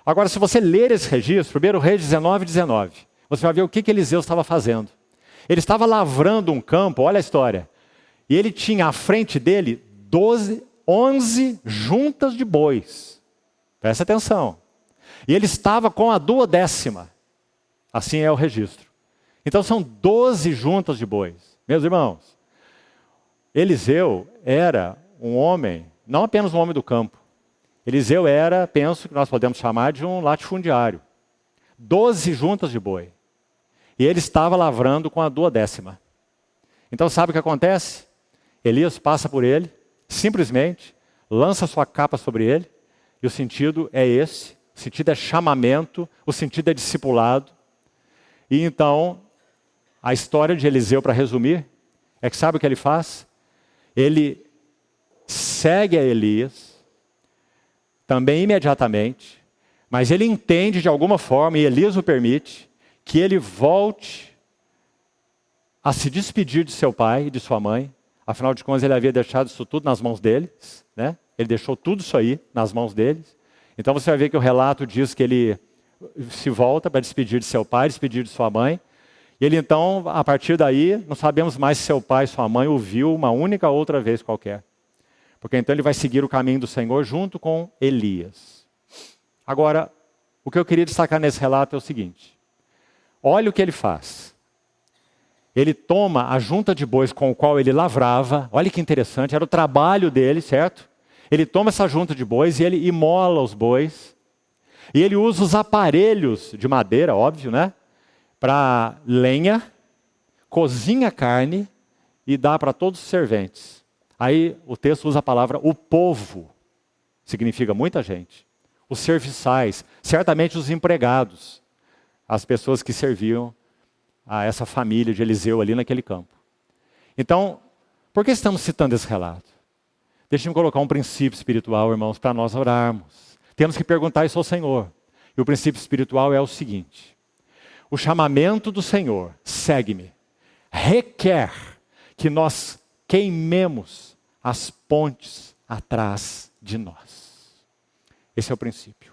[SPEAKER 1] Agora, se você ler esse registro, 1 Reis 19, 19, você vai ver o que Eliseu estava fazendo. Ele estava lavrando um campo, olha a história. E ele tinha à frente dele 11 juntas de bois. Presta atenção. E ele estava com a 12ª. Assim é o registro. Então são 12 juntas de bois. Meus irmãos, Eliseu era um homem, não apenas um homem do campo. Eliseu era, penso que nós podemos chamar de um latifundiário. 12 juntas de boi. E ele estava lavrando com a 12ª. Então sabe o que acontece? Elias passa por ele, simplesmente, lança sua capa sobre ele, e o sentido é esse, o sentido é chamamento, o sentido é discipulado. E então, a história de Eliseu, para resumir, é que sabe o que ele faz? Ele segue a Elias, também imediatamente, mas ele entende de alguma forma, e Elias o permite, que ele volte a se despedir de seu pai e de sua mãe. Afinal de contas, ele havia deixado isso tudo nas mãos deles, né? Ele deixou tudo isso aí nas mãos deles. Então você vai ver que o relato diz que ele se volta para despedir de seu pai, despedir de sua mãe. E ele então, a partir daí, não sabemos mais se seu pai e sua mãe o viu uma única outra vez qualquer. Porque então ele vai seguir o caminho do Senhor junto com Elias. Agora, o que eu queria destacar nesse relato é o seguinte. Olha o que ele faz. Ele toma a junta de bois com o qual ele lavrava. Olha que interessante, era o trabalho dele, certo? Ele toma essa junta de bois e ele imola os bois. E ele usa os aparelhos de madeira, óbvio, né? Para lenha, cozinha a carne e dá para todos os serventes. Aí o texto usa a palavra o povo, significa muita gente. Os serviçais, certamente os empregados, as pessoas que serviam a essa família de Eliseu ali naquele campo. Então, por que estamos citando esse relato? Deixe-me colocar um princípio espiritual, irmãos, para nós orarmos. Temos que perguntar isso ao Senhor. E o princípio espiritual é o seguinte. O chamamento do Senhor, segue-me, requer que nós queimemos as pontes atrás de nós. Esse é o princípio.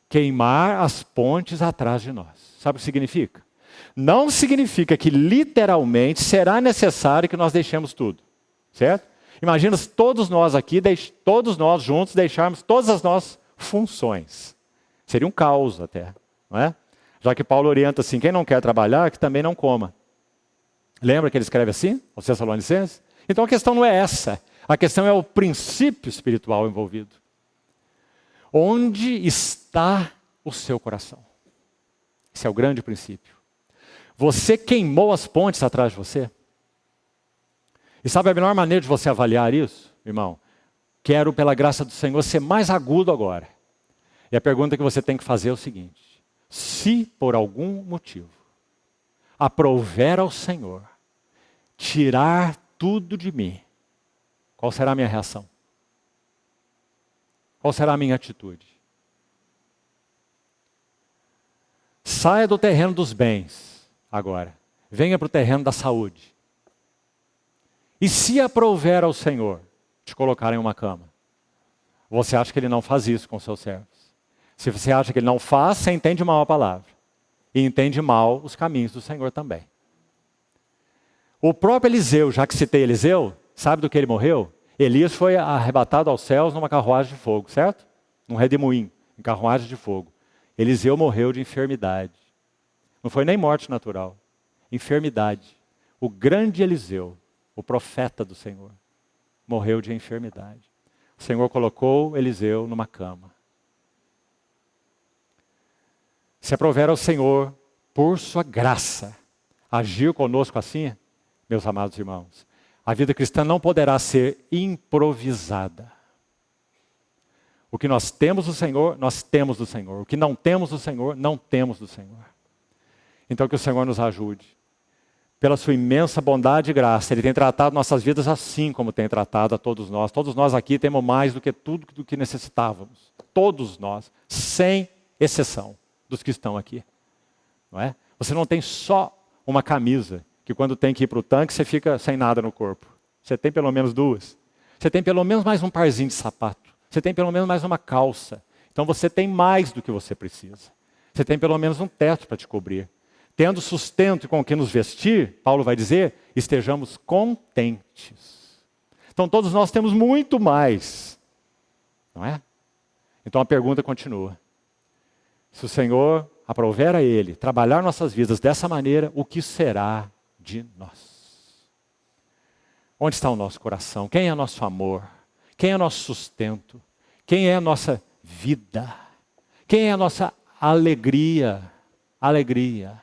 [SPEAKER 1] queimar as pontes atrás de nós. Sabe o que significa? Não significa que literalmente será necessário que nós deixemos tudo, certo? Imagina se todos nós aqui, todos nós juntos deixarmos todas as nossas funções. Seria um caos até, não é? Já que Paulo orienta assim, quem não quer trabalhar, que também não coma. Lembra que ele escreve assim, aos Tessalonicenses? Então a questão não é essa, a questão é o princípio espiritual envolvido. Onde está o seu coração? Esse é o grande princípio. Você queimou as pontes atrás de você? E sabe a melhor maneira de você avaliar isso, irmão? Quero, pela graça do Senhor, ser mais agudo agora. E a pergunta que você tem que fazer é o seguinte: se por algum motivo aprouver ao Senhor tirar tudo de mim, qual será a minha reação? Qual será a minha atitude? Saia do terreno dos bens agora. Venha para o terreno da saúde. E se aprouver ao Senhor te colocar em uma cama, você acha que Ele não faz isso com seus servos? Se você acha que Ele não faz, você entende mal a palavra. E entende mal os caminhos do Senhor também. O próprio Eliseu, já que citei Eliseu, sabe do que ele morreu? Elias foi arrebatado aos céus numa carruagem de fogo, certo? Num redemoinho, em carruagem de fogo. Eliseu morreu de enfermidade. Não foi nem morte natural. Enfermidade. O grande Eliseu, o profeta do Senhor, morreu de enfermidade. O Senhor colocou Eliseu numa cama. Se aprouver ao Senhor, por sua graça, agir conosco assim, meus amados irmãos, a vida cristã não poderá ser improvisada. O que nós temos do Senhor, nós temos do Senhor. O que não temos do Senhor, não temos do Senhor. Então que o Senhor nos ajude. Pela sua imensa bondade e graça, Ele tem tratado nossas vidas assim como tem tratado a todos nós. Todos nós aqui temos mais do que tudo do que necessitávamos. Todos nós, sem exceção dos que estão aqui. Não é? Você não tem só uma camisa, que quando tem que ir para o tanque, você fica sem nada no corpo. Você tem pelo menos duas. Você tem pelo menos mais um parzinho de sapato. Você tem pelo menos mais uma calça. Então você tem mais do que você precisa. Você tem pelo menos um teto para te cobrir. Tendo sustento com o que nos vestir, Paulo vai dizer, estejamos contentes. Então todos nós temos muito mais. Não é? Então a pergunta continua. Se o Senhor aprouver a Ele trabalhar nossas vidas dessa maneira, o que será de nós? Onde está o nosso coração? Quem é nosso amor? Quem é nosso sustento? Quem é a nossa vida? Quem é a nossa alegria? Alegria.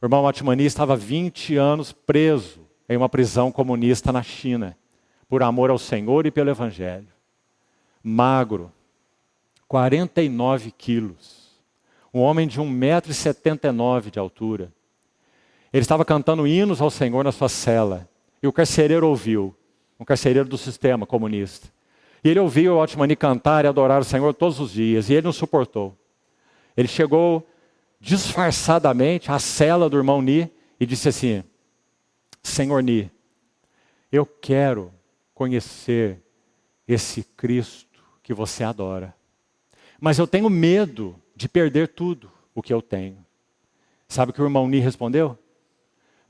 [SPEAKER 1] O irmão Atmani estava 20 anos preso em uma prisão comunista na China, por amor ao Senhor e pelo Evangelho. Magro, 49 quilos. Um homem de 1,79 m de altura. Ele estava cantando hinos ao Senhor na sua cela. E o carcereiro ouviu. Um carcereiro do sistema comunista. E ele ouviu o Atmani cantar e adorar o Senhor todos os dias. E ele não suportou. Ele chegou disfarçadamente à cela do irmão Ni e disse assim: Senhor Ni, eu quero conhecer esse Cristo que você adora. Mas eu tenho medo de perder tudo o que eu tenho. Sabe o que o irmão Ni respondeu?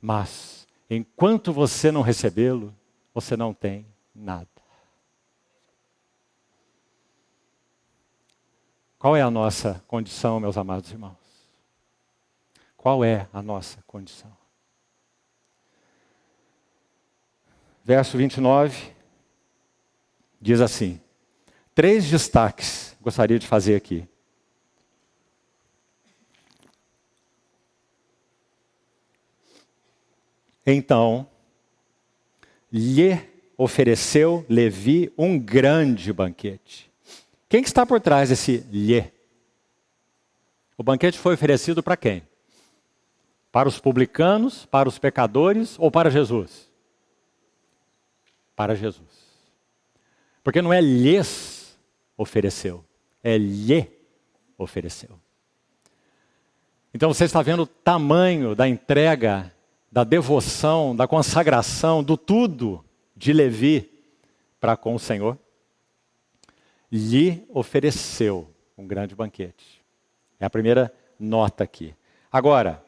[SPEAKER 1] Mas, enquanto você não recebê-lo, você não tem nada. Qual é a nossa condição, meus amados irmãos? Qual é a nossa condição? Verso 29 diz assim, 3 destaques gostaria de fazer aqui. Então, lhe ofereceu Levi um grande banquete. Quem que está por trás desse lhe? O banquete foi oferecido para quem? Para os publicanos, para os pecadores ou para Jesus? Para Jesus. Porque não é lhes ofereceu, é lhe ofereceu. Então você está vendo o tamanho da entrega, da devoção, da consagração, do tudo de Levi para com o Senhor? Lhe ofereceu. um grande banquete. É a primeira nota aqui. Agora,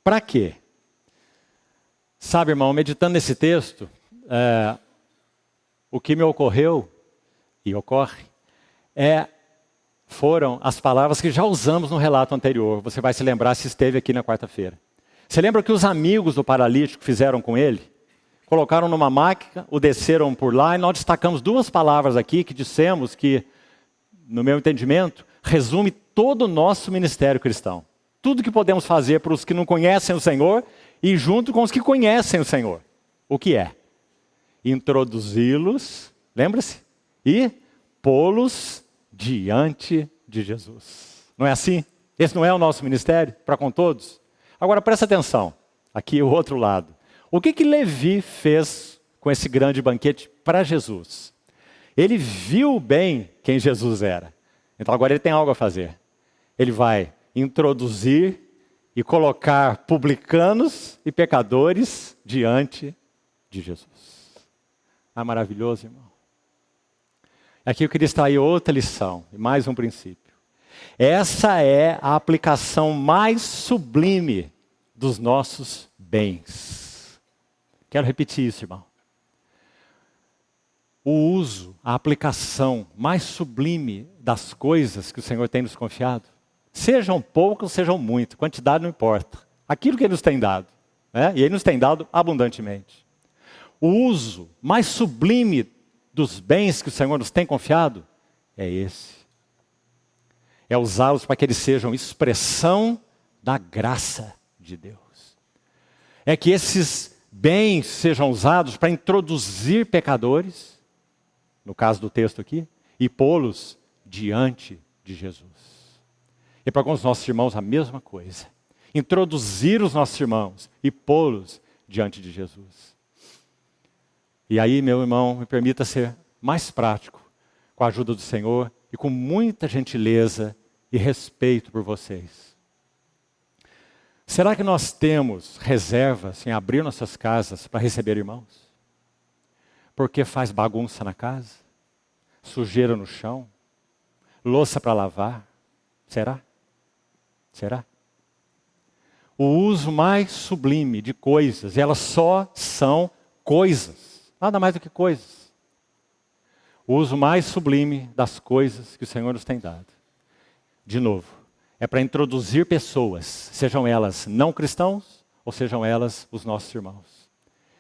[SPEAKER 1] para quê? Sabe, irmão, meditando nesse texto, o que me ocorreu e ocorre foram as palavras que já usamos no relato anterior. Você vai se lembrar se esteve aqui na quarta-feira. Você lembra o que os amigos do paralítico fizeram com ele? Colocaram numa máquina, o desceram por lá, e nós destacamos duas palavras aqui que dissemos que, no meu entendimento, resume todo o nosso ministério cristão. Tudo que podemos fazer para os que não conhecem o Senhor e junto com os que conhecem o Senhor. O que é? Introduzi-los, lembra-se? E pô-los diante de Jesus. Não é assim? Esse não é o nosso ministério para com todos? Agora presta atenção, aqui o outro lado. O que Levi fez com esse grande banquete para Jesus? Ele viu bem quem Jesus era. Então agora ele tem algo a fazer. Ele vai introduzir e colocar publicanos e pecadores diante de Jesus. Ah, maravilhoso, irmão. Aqui eu queria extrair outra lição, e mais um princípio. Essa é a aplicação mais sublime dos nossos bens. Quero repetir isso, irmão. O uso, a aplicação mais sublime das coisas que o Senhor tem nos confiado, sejam poucas, sejam muitas, quantidade não importa. Aquilo que Ele nos tem dado, né? E Ele nos tem dado abundantemente. O uso mais sublime dos bens que o Senhor nos tem confiado é esse. É usá-los para que eles sejam expressão da graça de Deus. É que esses bens sejam usados para introduzir pecadores, no caso do texto aqui, e pô-los diante de Jesus. E para com os nossos irmãos a mesma coisa. Introduzir os nossos irmãos e pô-los diante de Jesus. E aí, meu irmão, me permita ser mais prático, com a ajuda do Senhor e com muita gentileza e respeito por vocês. Será que nós temos reservas em abrir nossas casas para receber irmãos? Porque faz bagunça na casa? Sujeira no chão? Louça para lavar? Será? Será? O uso mais sublime de coisas, elas só são coisas, nada mais do que coisas. O uso mais sublime das coisas que o Senhor nos tem dado. De novo, é para introduzir pessoas, sejam elas não cristãos ou sejam elas os nossos irmãos.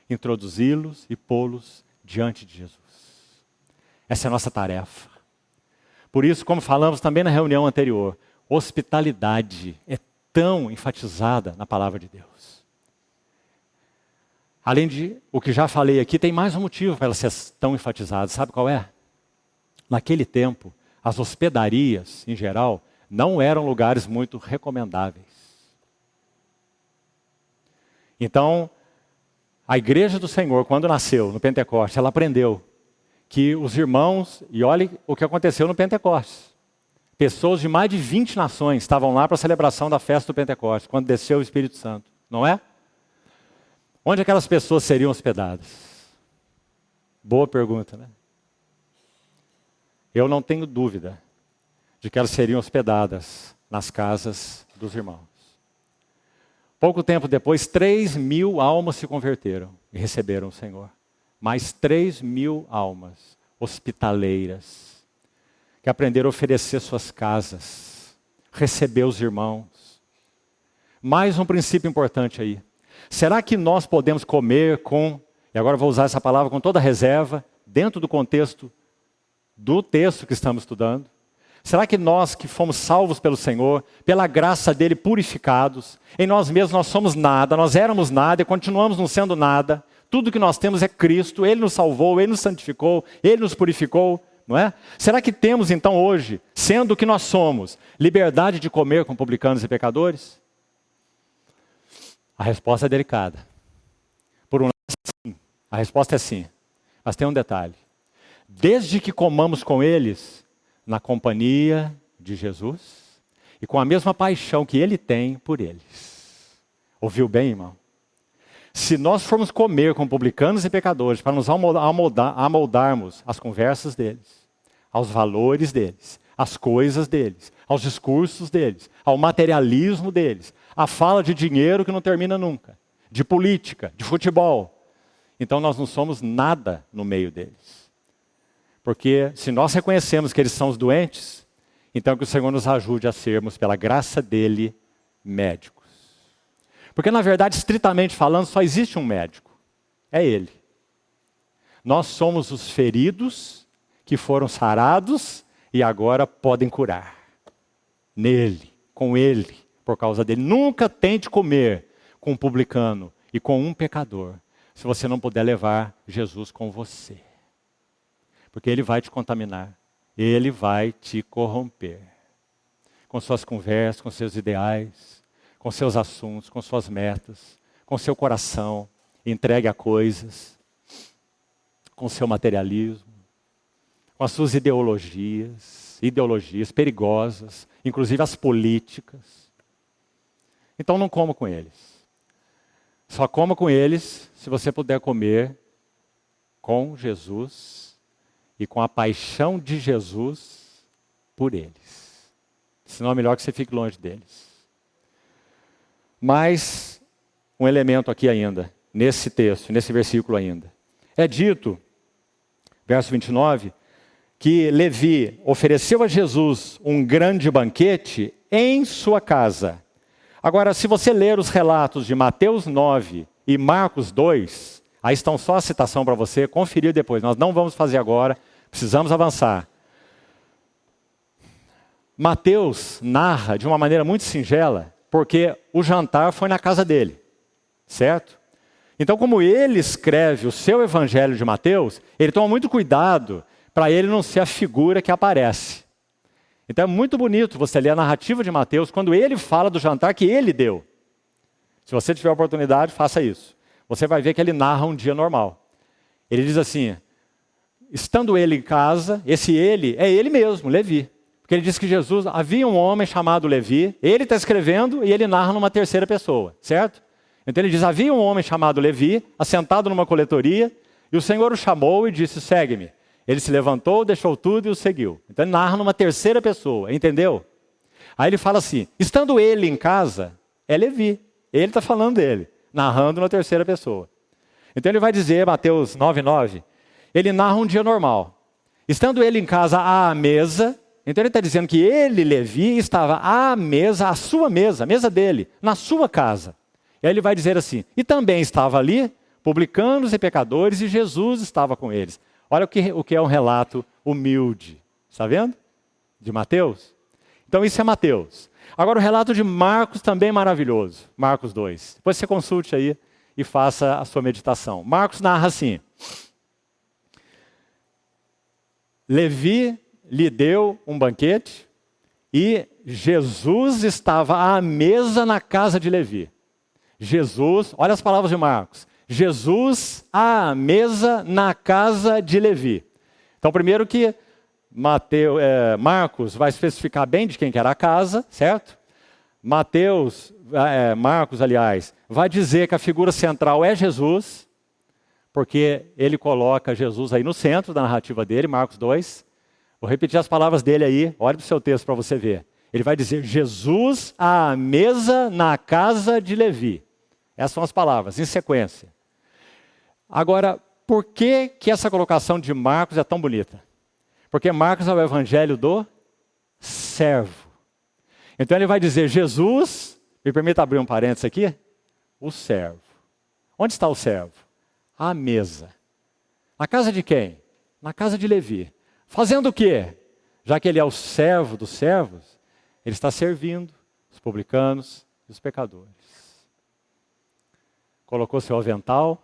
[SPEAKER 1] Introduzi-los e pô-los diante de Jesus. Essa é a nossa tarefa. Por isso, como falamos também na reunião anterior, hospitalidade é tão enfatizada na palavra de Deus. Além de o que já falei aqui, tem mais um motivo para ela ser tão enfatizada. Sabe qual é? Naquele tempo, as hospedarias, em geral, não eram lugares muito recomendáveis. Então, a igreja do Senhor, quando nasceu no Pentecostes, ela aprendeu que os irmãos, e olhe o que aconteceu no Pentecostes. Pessoas de mais de 20 nações estavam lá para a celebração da festa do Pentecostes, quando desceu o Espírito Santo, não é? Onde aquelas pessoas seriam hospedadas? Boa pergunta, né? Eu não tenho dúvida de que elas seriam hospedadas nas casas dos irmãos. Pouco tempo depois, 3.000 almas se converteram e receberam o Senhor. Mais 3.000 almas hospitaleiras, que aprenderam a oferecer suas casas, receber os irmãos. Mais um princípio importante aí. Será que nós podemos comer com, e agora vou usar essa palavra com toda reserva, dentro do contexto do texto que estamos estudando? Será que nós que fomos salvos pelo Senhor, pela graça dele purificados, em nós mesmos nós somos nada, nós éramos nada e continuamos não sendo nada, tudo que nós temos é Cristo, Ele nos salvou, Ele nos santificou, Ele nos purificou, não é? Será que temos então hoje, sendo o que nós somos, liberdade de comer com publicanos e pecadores? A resposta é delicada. Por um lado, sim. A resposta é sim. Mas tem um detalhe. Desde que comamos com eles, na companhia de Jesus, e com a mesma paixão que Ele tem por eles. Ouviu bem, irmão? Se nós formos comer com publicanos e pecadores, para nos amoldarmos às conversas deles, aos valores deles, às coisas deles, aos discursos deles, ao materialismo deles, à fala de dinheiro que não termina nunca, de política, de futebol. Então nós não somos nada no meio deles. Porque se nós reconhecemos que eles são os doentes, então que o Senhor nos ajude a sermos, pela graça dele, médicos. Porque na verdade, estritamente falando, só existe um médico. É ele. Nós somos os feridos que foram sarados e agora podem curar. Nele, com ele, por causa dele. Nunca tente comer com um publicano e com um pecador, se você não puder levar Jesus com você. Porque ele vai te contaminar. Ele vai te corromper. Com suas conversas, com seus ideais, com seus assuntos, com suas metas, com seu coração entregue a coisas, com seu materialismo, com as suas ideologias perigosas, inclusive as políticas. Então não coma com eles. Só coma com eles se você puder comer com Jesus e com a paixão de Jesus por eles. Senão é melhor que você fique longe deles. Mas um elemento aqui ainda, nesse texto, nesse versículo ainda. É dito, verso 29, que Levi ofereceu a Jesus um grande banquete em sua casa. Agora, se você ler os relatos de Mateus 9 e Marcos 2, aí estão só a citação para você conferir depois. Nós não vamos fazer agora, precisamos avançar. Mateus narra de uma maneira muito singela, porque o jantar foi na casa dele, certo? Então, como ele escreve o seu evangelho de Mateus, ele toma muito cuidado para ele não ser a figura que aparece. Então é muito bonito você ler a narrativa de Mateus quando ele fala do jantar que ele deu. Se você tiver a oportunidade, faça isso. Você vai ver que ele narra um dia normal. Ele diz assim, estando ele em casa, esse ele é ele mesmo, Levi. Porque ele diz que Jesus, havia um homem chamado Levi, ele está escrevendo e ele narra numa terceira pessoa, certo? Então ele diz, havia um homem chamado Levi, assentado numa coletoria, e o Senhor o chamou e disse, segue-me. Ele se levantou, deixou tudo e o seguiu. Então ele narra numa terceira pessoa, entendeu? Aí ele fala assim, estando ele em casa, é Levi. Ele está falando dele, narrando na terceira pessoa. Então ele vai dizer, Mateus 9:9, ele narra um dia normal. Estando ele em casa à mesa, então ele está dizendo que ele, Levi, estava à mesa, a sua mesa, a mesa dele, na sua casa. E aí ele vai dizer assim, e também estava ali publicanos e pecadores, e Jesus estava com eles. Olha o que é um relato humilde. Está vendo? De Mateus. Então isso é Mateus. Agora o relato de Marcos também é maravilhoso. Marcos 2. Depois você consulte aí e faça a sua meditação. Marcos narra assim. Levi lhe deu um banquete e Jesus estava à mesa na casa de Levi. Jesus, olha as palavras de Marcos. Jesus à mesa na casa de Levi. Então, primeiro que Marcos vai especificar bem de quem que era a casa, certo? Marcos, aliás, vai dizer que a figura central é Jesus, porque ele coloca Jesus aí no centro da narrativa dele, Marcos 2. Vou repetir as palavras dele aí, olhe para o seu texto para você ver. Ele vai dizer, Jesus à mesa na casa de Levi. Essas são as palavras, em sequência. Agora, por que essa colocação de Marcos é tão bonita? Porque Marcos é o evangelho do servo. Então ele vai dizer, Jesus, me permita abrir um parênteses aqui, o servo. Onde está o servo? À mesa. Na casa de quem? Na casa de Levi. Fazendo o quê? Já que ele é o servo dos servos, ele está servindo os publicanos e os pecadores. Colocou seu avental,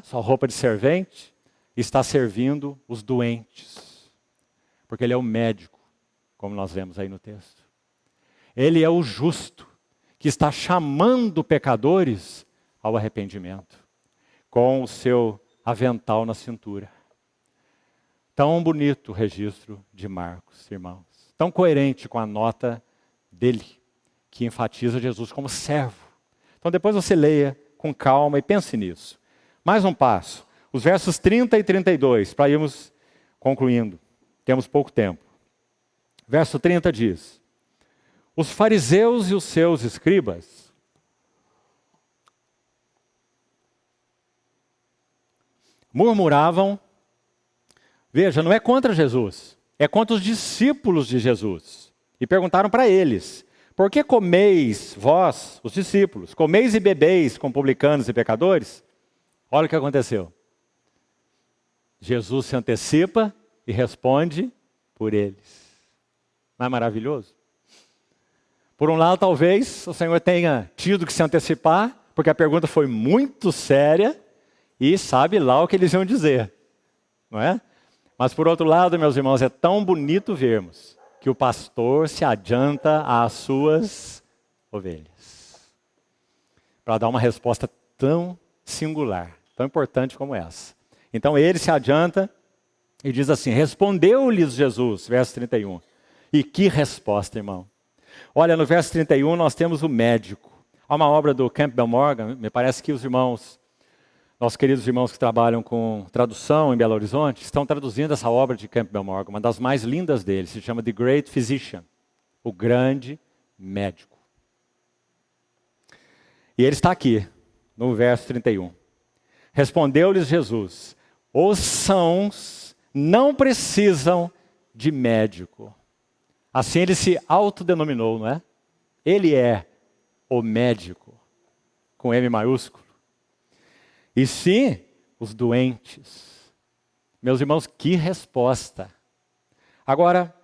[SPEAKER 1] sua roupa de servente, e está servindo os doentes. Porque ele é o médico, como nós vemos aí no texto. Ele é o justo, que está chamando pecadores ao arrependimento, com o seu avental na cintura. Tão bonito o registro de Marcos, irmãos. Tão coerente com a nota dele, que enfatiza Jesus como servo. Então depois você leia com calma e pense nisso. Mais um passo. Os versos 30 e 32, para irmos concluindo. Temos pouco tempo. Verso 30 diz: os fariseus e os seus escribas murmuravam, veja, não é contra Jesus, é contra os discípulos de Jesus. E perguntaram para eles: por que comeis vós, os discípulos, comeis e bebeis com publicanos e pecadores? Olha o que aconteceu. Jesus se antecipa e responde por eles. Não é maravilhoso? Por um lado, talvez o Senhor tenha tido que se antecipar, porque a pergunta foi muito séria e sabe lá o que eles iam dizer, não é? Mas por outro lado, meus irmãos, é tão bonito vermos que o pastor se adianta às suas ovelhas para dar uma resposta tão singular, tão importante como essa. Então ele se adianta e diz assim: respondeu-lhes Jesus, verso 31. E que resposta, irmão. Olha, no verso 31 nós temos o médico. Há uma obra do Campbell Morgan, me parece que os irmãos, nossos queridos irmãos que trabalham com tradução em Belo Horizonte, estão traduzindo essa obra de Campbell Morgan, uma das mais lindas dele, se chama The Great Physician, o grande médico. E ele está aqui, no verso 31. Respondeu-lhes Jesus: os sãos não precisam de médico. Assim ele se autodenominou, não é? Ele é o médico, com M maiúsculo. E sim, os doentes. Meus irmãos, que resposta. Agora,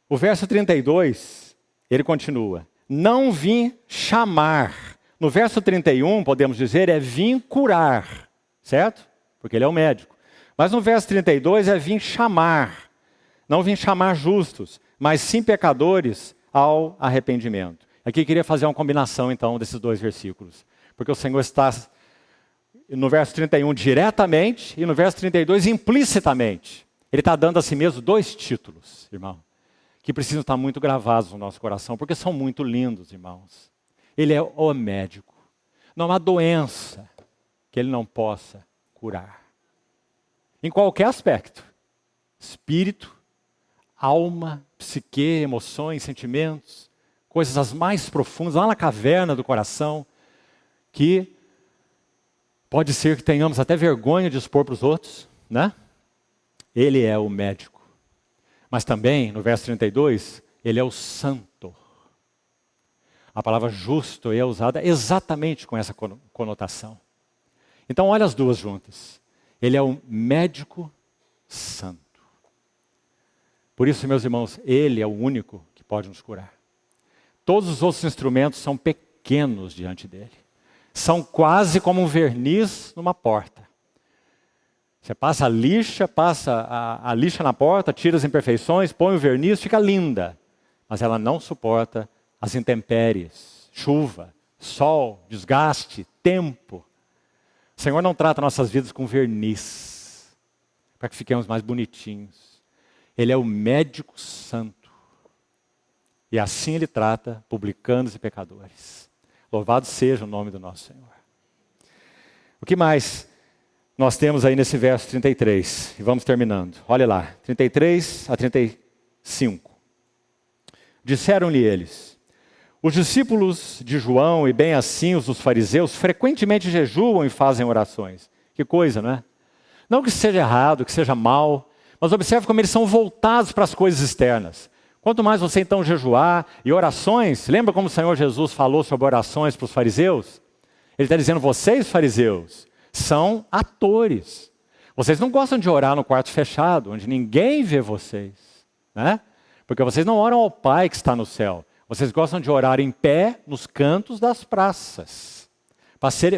[SPEAKER 1] o verso 32, ele continua: não vim chamar. No verso 31, podemos dizer, é vim curar, certo? Porque ele é o médico. Mas no verso 32 é vim chamar. Não vim chamar justos, mas sim pecadores ao arrependimento. Aqui eu queria fazer uma combinação, então, desses dois versículos. Porque o Senhor está no verso 31 diretamente e no verso 32 implicitamente. Ele está dando a si mesmo dois títulos, irmão, que precisam estar muito gravados no nosso coração, porque são muito lindos, irmãos. Ele é o médico. Não há doença que ele não possa curar. Em qualquer aspecto. Espírito, alma, psique, emoções, sentimentos, coisas as mais profundas, lá na caverna do coração, que pode ser que tenhamos até vergonha de expor para os outros, né? Ele é o médico. Mas também, no verso 32, ele é o santo. A palavra justo é usada exatamente com essa conotação. Então, olha as duas juntas. Ele é o médico santo. Por isso, meus irmãos, ele é o único que pode nos curar. Todos os outros instrumentos são pequenos diante dele. São quase como um verniz numa porta. Você passa a lixa na porta, tira as imperfeições, põe o verniz, fica linda. Mas ela não suporta as intempéries, chuva, sol, desgaste, tempo. O Senhor não trata nossas vidas com verniz, para que fiquemos mais bonitinhos. Ele é o médico santo. E assim ele trata publicanos e pecadores. Louvado seja o nome do nosso Senhor. O que mais nós temos aí nesse verso 33? E vamos terminando. Olha lá, 33 a 35. Disseram-lhe eles: os discípulos de João e bem assim os dos fariseus frequentemente jejuam e fazem orações. Que coisa, não é? Não que seja errado, que seja mal, mas observe como eles são voltados para as coisas externas. Quanto mais você então jejuar e orações, lembra como o Senhor Jesus falou sobre orações para os fariseus? Ele está dizendo: vocês, fariseus, são atores. Vocês não gostam de orar no quarto fechado, onde ninguém vê vocês, né? Porque vocês não oram ao Pai que está no céu. Vocês gostam de orar em pé nos cantos das praças,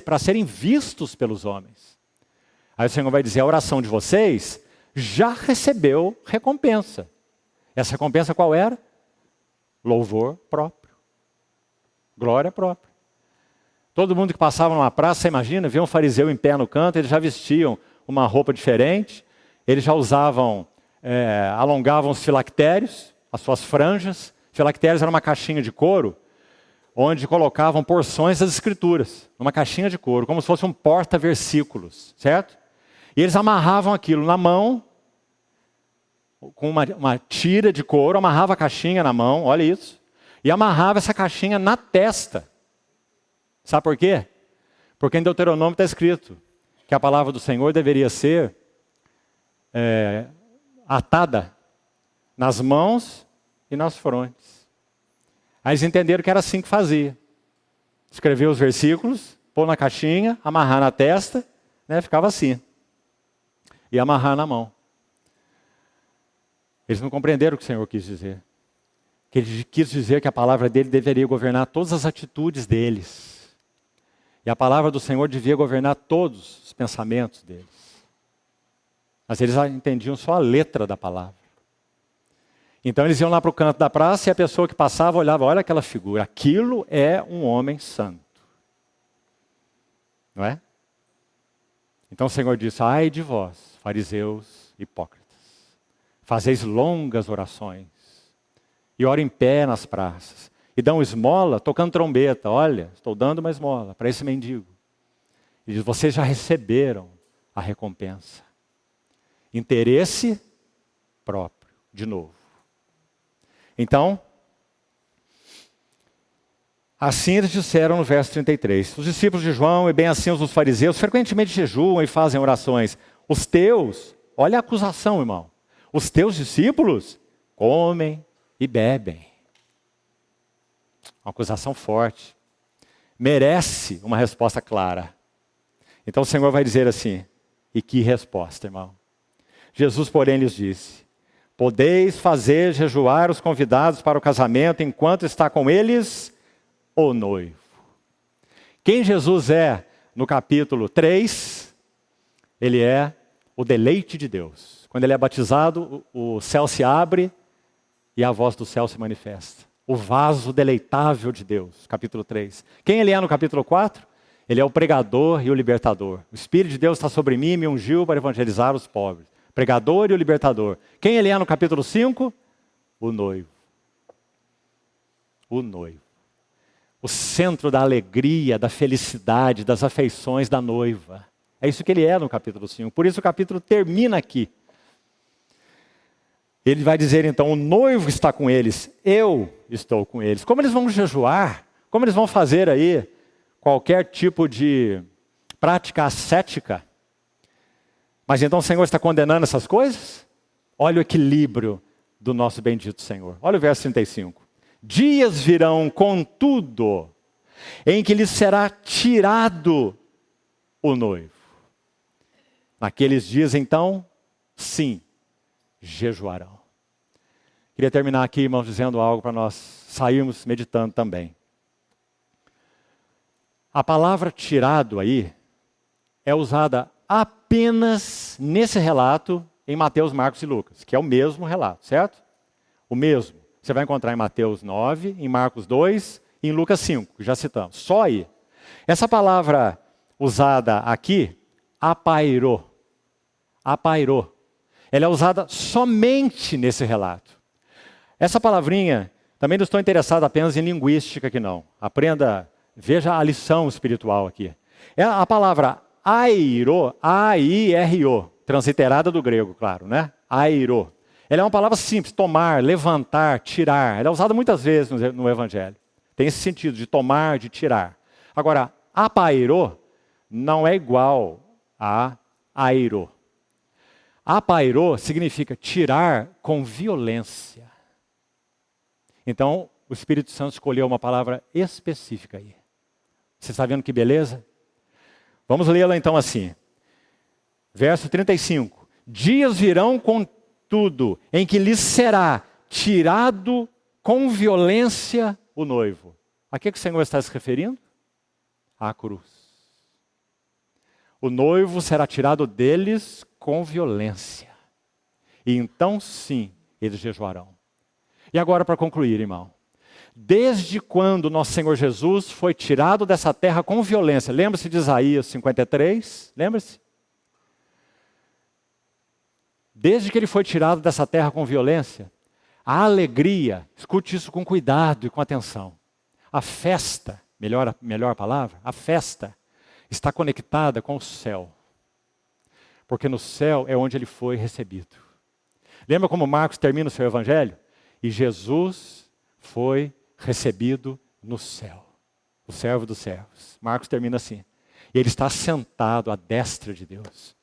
[SPEAKER 1] para serem vistos pelos homens. Aí o Senhor vai dizer: a oração de vocês já recebeu recompensa. Essa recompensa qual era? Louvor próprio. Glória própria. Todo mundo que passava numa praça, você imagina, via um fariseu em pé no canto, eles já vestiam uma roupa diferente, eles já usavam, alongavam os filactérios, as suas franjas. Filactérios era uma caixinha de couro, onde colocavam porções das escrituras, numa caixinha de couro, como se fosse um porta-versículos, certo? E eles amarravam aquilo na mão, com uma tira de couro, amarrava a caixinha na mão, olha isso, e amarrava essa caixinha na testa. Sabe por quê? Porque em Deuteronômio está escrito que a palavra do Senhor deveria ser atada nas mãos e nas frontes. Aí eles entenderam que era assim que fazia. Escrever os versículos, pôr na caixinha, amarrar na testa, né, ficava assim. E amarrar na mão. Eles não compreenderam o que o Senhor quis dizer. Que Ele quis dizer que a palavra dele deveria governar todas as atitudes deles. E a palavra do Senhor devia governar todos os pensamentos deles. Mas eles entendiam só a letra da palavra. Então eles iam lá para o canto da praça e a pessoa que passava olhava, olha aquela figura, aquilo é um homem santo. Não é? Então o Senhor disse, ai de vós, fariseus hipócritas, fazeis longas orações, e ora em pé nas praças, e dão esmola tocando trombeta, olha, estou dando uma esmola para esse mendigo. E diz, vocês já receberam a recompensa. Interesse próprio, de novo. Então, assim eles disseram no verso 33. Os discípulos de João e bem assim os fariseus frequentemente jejuam e fazem orações. Os teus, olha a acusação, irmão. Os teus discípulos comem e bebem. Uma acusação forte. Merece uma resposta clara. Então o Senhor vai dizer assim, e que resposta, irmão? Jesus, porém, lhes disse, podeis fazer jejuar os convidados para o casamento enquanto está com eles o noivo. Quem Jesus é no capítulo 3, ele é o deleite de Deus. Quando ele é batizado, o céu se abre e a voz do céu se manifesta. O vaso deleitável de Deus, capítulo 3. Quem ele é no capítulo 4? Ele é o pregador e o libertador. O Espírito de Deus está sobre mim e me ungiu para evangelizar os pobres. Pregador e o libertador. Quem ele é no capítulo 5? O noivo. O noivo. O centro da alegria, da felicidade, das afeições da noiva. É isso que ele é no capítulo 5. Por isso o capítulo termina aqui. Ele vai dizer então, o noivo está com eles, eu estou com eles. Como eles vão jejuar? Como eles vão fazer aí qualquer tipo de prática ascética? Mas então o Senhor está condenando essas coisas? Olha o equilíbrio do nosso bendito Senhor. Olha o verso 35. Dias virão, contudo, em que lhes será tirado o noivo. Naqueles dias, então, sim, jejuarão. Queria terminar aqui, irmãos, dizendo algo para nós sairmos meditando também. A palavra tirado aí é usada apenas nesse relato em Mateus, Marcos e Lucas, que é o mesmo relato, certo? O mesmo. Você vai encontrar em Mateus 9, em Marcos 2 e em Lucas 5, que já citamos. Só aí. Essa palavra usada aqui, apairou. Apairou. Ela é usada somente nesse relato. Essa palavrinha, também não estou interessado apenas em linguística aqui não. Aprenda, veja a lição espiritual aqui. É a palavra airo, A-I-R-O, transliterada do grego, claro, né? Airo. Ela é uma palavra simples, tomar, levantar, tirar. Ela é usada muitas vezes no Evangelho. Tem esse sentido de tomar, de tirar. Agora, apairo não é igual a airo. Apairou significa tirar com violência. Então, o Espírito Santo escolheu uma palavra específica aí. Você está vendo que beleza? Vamos lê-la então assim. Verso 35. Dias virão, contudo, em que lhes será tirado com violência o noivo. A que o Senhor está se referindo? À cruz. O noivo será tirado deles com violência. E então sim, eles jejuarão. E agora para concluir, irmão. Desde quando nosso Senhor Jesus foi tirado dessa terra com violência? Lembra-se de Isaías 53? Lembra-se? Desde que ele foi tirado dessa terra com violência, a alegria, escute isso com cuidado e com atenção. A festa, melhor a palavra, a festa está conectada com o céu. Porque no céu é onde ele foi recebido. Lembra como Marcos termina o seu evangelho? E Jesus foi recebido no céu. O servo dos servos. Marcos termina assim. E ele está sentado à destra de Deus.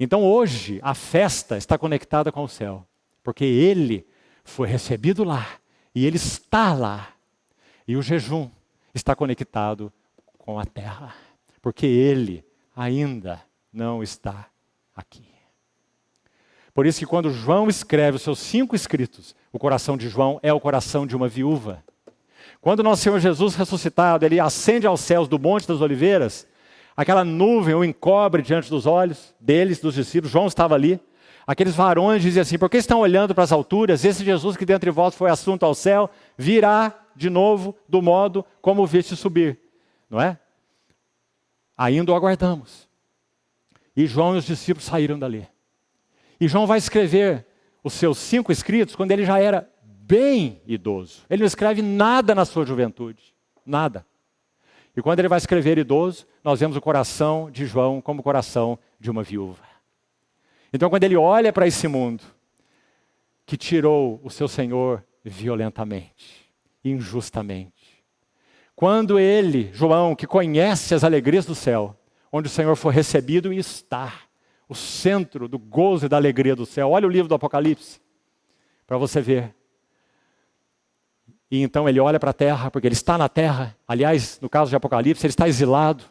[SPEAKER 1] Então hoje a festa está conectada com o céu. Porque ele foi recebido lá. E ele está lá. E o jejum está conectado com a terra. Porque ele ainda não está aqui. Por isso que quando João escreve os seus 5 escritos, o coração de João é o coração de uma viúva. Quando nosso Senhor Jesus ressuscitado, ele ascende aos céus do Monte das Oliveiras, aquela nuvem o encobre diante dos olhos deles, dos discípulos, João estava ali. Aqueles varões diziam assim, por que estão olhando para as alturas? Esse Jesus que dentre vós foi assunto ao céu, virá de novo do modo como o viste subir. Não é? Ainda o aguardamos. E João e os discípulos saíram dali. E João vai escrever os seus 5 escritos quando ele já era bem idoso. Ele não escreve nada na sua juventude. Nada. E quando ele vai escrever idoso, nós vemos o coração de João como o coração de uma viúva. Então quando ele olha para esse mundo, que tirou o seu Senhor violentamente, injustamente. Quando ele, João, que conhece as alegrias do céu, onde o Senhor foi recebido e está, o centro do gozo e da alegria do céu. Olha o livro do Apocalipse, para você ver. E então ele olha para a terra, porque ele está na terra. Aliás, no caso de Apocalipse, ele está exilado.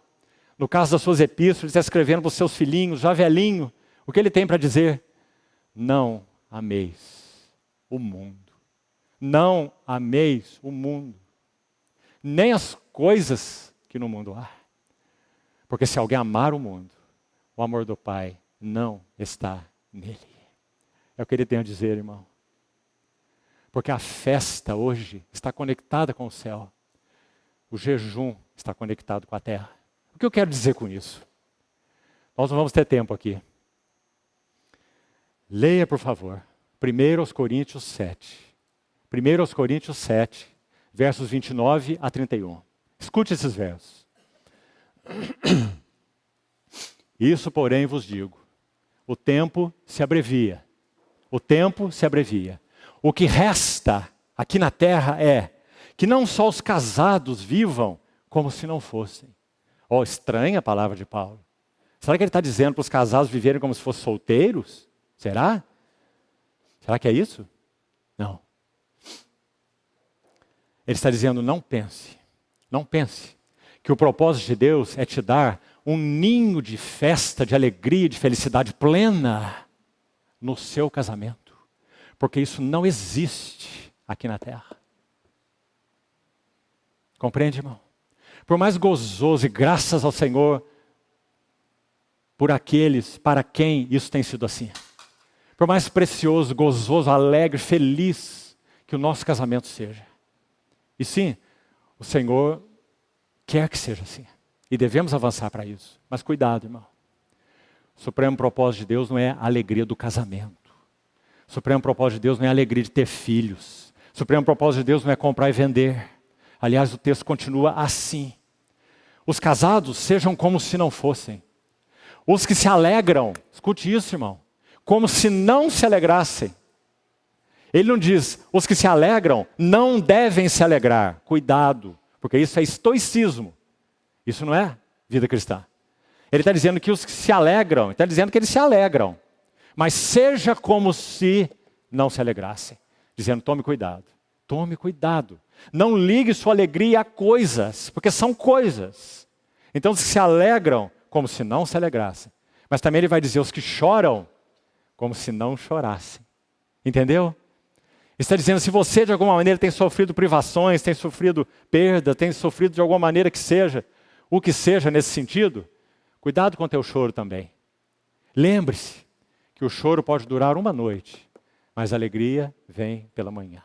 [SPEAKER 1] No caso das suas epístolas, ele está escrevendo para os seus filhinhos, já velhinho. O que ele tem para dizer? Não ameis o mundo. Não ameis o mundo. Nem as coisas que no mundo há. Porque se alguém amar o mundo, o amor do Pai não está nele. É o que ele tem a dizer, irmão. Porque a festa hoje está conectada com o céu. O jejum está conectado com a terra. O que eu quero dizer com isso? Nós não vamos ter tempo aqui. Leia, por favor, 1 Coríntios 7. 1 Coríntios 7, versos 29 a 31. Escute esses versos. Isso, porém, vos digo. O tempo se abrevia. O tempo se abrevia. O que resta aqui na terra é que não só os casados vivam como se não fossem. Oh, estranha a palavra de Paulo. Será que ele está dizendo para os casados viverem como se fossem solteiros? Será? Será que é isso? Não. Ele está dizendo, não pense que o propósito de Deus é te dar um ninho de festa, de alegria, de felicidade plena no seu casamento. Porque isso não existe aqui na terra. Compreende, irmão? Por mais gozoso e graças ao Senhor por aqueles para quem isso tem sido assim. Por mais precioso, gozoso, alegre, feliz que o nosso casamento seja. E sim, o Senhor quer que seja assim. E devemos avançar para isso. Mas cuidado, irmão. O supremo propósito de Deus não é a alegria do casamento. O supremo propósito de Deus não é a alegria de ter filhos. O supremo propósito de Deus não é comprar e vender. Aliás, o texto continua assim. Os casados sejam como se não fossem. Os que se alegram, escute isso, irmão, como se não se alegrassem. Ele não diz, os que se alegram não devem se alegrar. Cuidado, porque isso é estoicismo. Isso não é vida cristã. Ele está dizendo que os que se alegram, está dizendo que eles se alegram. Mas seja como se não se alegrassem. Dizendo, tome cuidado. Tome cuidado. Não ligue sua alegria a coisas, porque são coisas. Então, os que se alegram, como se não se alegrassem. Mas também ele vai dizer, os que choram, como se não chorassem. Entendeu? Está dizendo, se você de alguma maneira tem sofrido privações, tem sofrido perda, tem sofrido de alguma maneira que seja, o que seja nesse sentido, cuidado com o teu choro também. Lembre-se que o choro pode durar uma noite, mas a alegria vem pela manhã.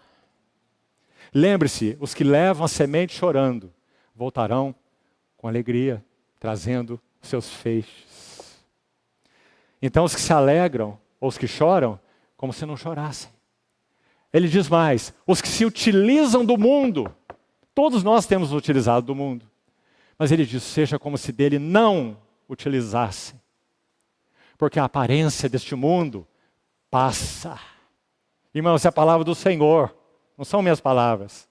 [SPEAKER 1] Lembre-se, os que levam a semente chorando, voltarão com alegria, trazendo seus feixes. Então os que se alegram, ou os que choram, como se não chorassem. Ele diz mais, os que se utilizam do mundo, todos nós temos utilizado do mundo, mas ele diz, seja como se dele não utilizassem. Porque a aparência deste mundo passa. Irmão, essa é a palavra do Senhor, não são minhas palavras.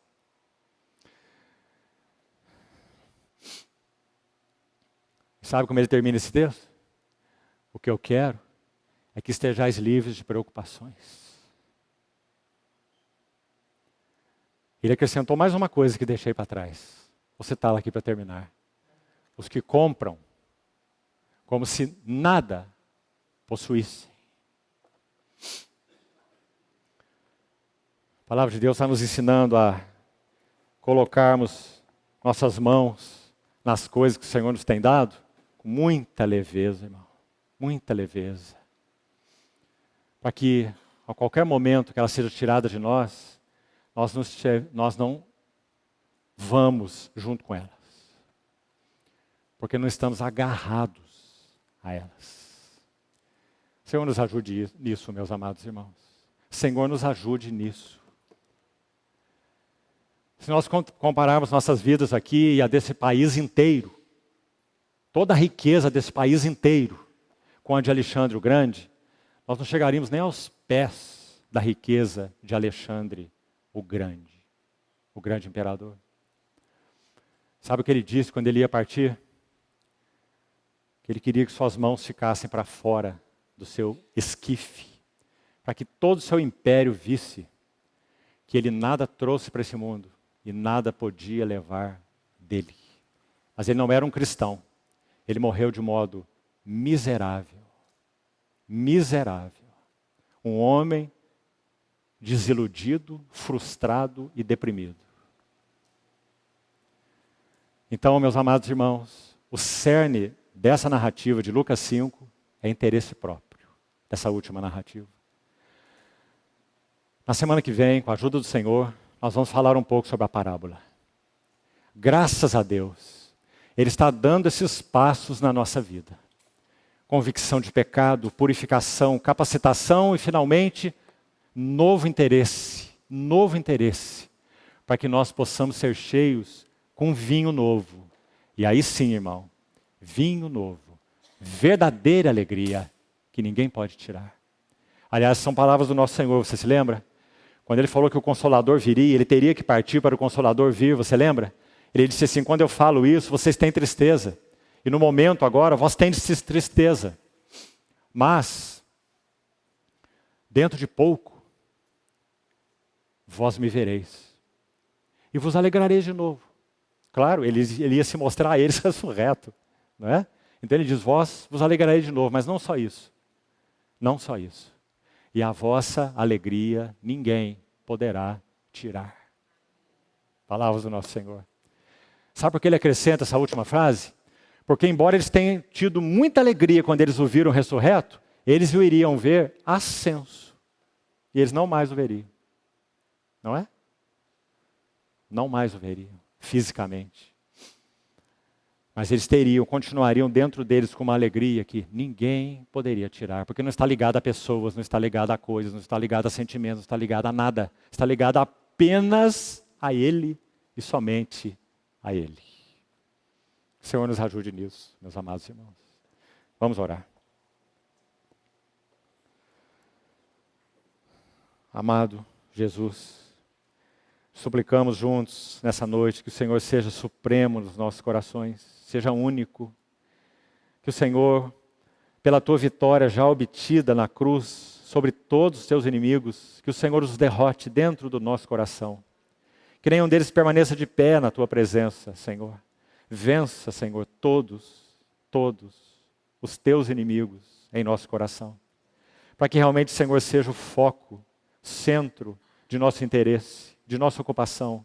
[SPEAKER 1] Sabe como ele termina esse texto? O que eu quero é que estejais livres de preocupações. Ele acrescentou mais uma coisa que deixei para trás. Você está aqui para terminar. Os que compram como se nada possuíssem. A palavra de Deus está nos ensinando a colocarmos nossas mãos nas coisas que o Senhor nos tem dado com muita leveza, irmão. Muita leveza. Para que a qualquer momento que ela seja tirada de nós, nós não vamos junto com elas. Porque não estamos agarrados a elas. O Senhor nos ajude nisso, meus amados irmãos. O Senhor nos ajude nisso. Se nós compararmos nossas vidas aqui e a desse país inteiro, toda a riqueza desse país inteiro, com a de Alexandre o Grande, nós não chegaríamos nem aos pés da riqueza de Alexandre o grande imperador. Sabe o que ele disse quando ele ia partir? Que ele queria que suas mãos ficassem para fora do seu esquife, para que todo o seu império visse que ele nada trouxe para esse mundo e nada podia levar dele. Mas ele não era um cristão. Ele morreu de modo miserável. Miserável. Um homem desiludido, frustrado e deprimido. Então, meus amados irmãos, o cerne dessa narrativa de Lucas 5 é interesse próprio, dessa última narrativa. Na semana que vem, com a ajuda do Senhor, nós vamos falar um pouco sobre a parábola. Graças a Deus, Ele está dando esses passos na nossa vida. Convicção de pecado, purificação, capacitação e, finalmente, novo interesse, para que nós possamos ser cheios com vinho novo. E aí sim, irmão, vinho novo, verdadeira alegria, que ninguém pode tirar. Aliás, são palavras do nosso Senhor, você se lembra? Quando Ele falou que o Consolador viria, Ele teria que partir para o Consolador vir, você lembra? Ele disse assim, quando eu falo isso, vocês têm tristeza. E no momento agora, vós tendes tristeza. Mas, dentro de pouco, vós me vereis. E vos alegrareis de novo. Claro, ele ia se mostrar a eles ressurreto. Não é? Então ele diz, vós vos alegrareis de novo. Mas não só isso. Não só isso. E a vossa alegria ninguém poderá tirar. Palavras do nosso Senhor. Sabe por que ele acrescenta essa última frase? Porque embora eles tenham tido muita alegria quando eles o viram ressurreto, eles o iriam ver ascenso. E eles não mais o veriam. Não é? Não mais o veriam, fisicamente. Mas eles continuariam dentro deles com uma alegria que ninguém poderia tirar. Porque não está ligado a pessoas, não está ligado a coisas, não está ligado a sentimentos, não está ligado a nada. Está ligado apenas a Ele e somente a Ele. O Senhor nos ajude nisso, meus amados irmãos. Vamos orar. Amado Jesus, suplicamos juntos nessa noite que o Senhor seja supremo nos nossos corações, seja único. Que o Senhor, pela tua vitória já obtida na cruz sobre todos os teus inimigos, que o Senhor os derrote dentro do nosso coração. Que nenhum deles permaneça de pé na tua presença, Senhor. Vença, Senhor, todos os teus inimigos em nosso coração. Para que realmente, Senhor, seja o foco, centro de nosso interesse, de nossa ocupação.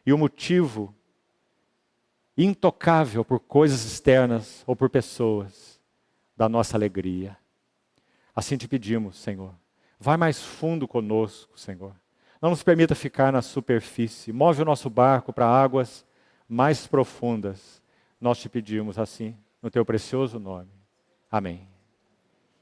[SPEAKER 1] E o motivo intocável por coisas externas ou por pessoas da nossa alegria. Assim te pedimos, Senhor. Vai mais fundo conosco, Senhor. Não nos permita ficar na superfície. Move o nosso barco para águas mais profundas. Nós te pedimos assim, no teu precioso nome. Amém.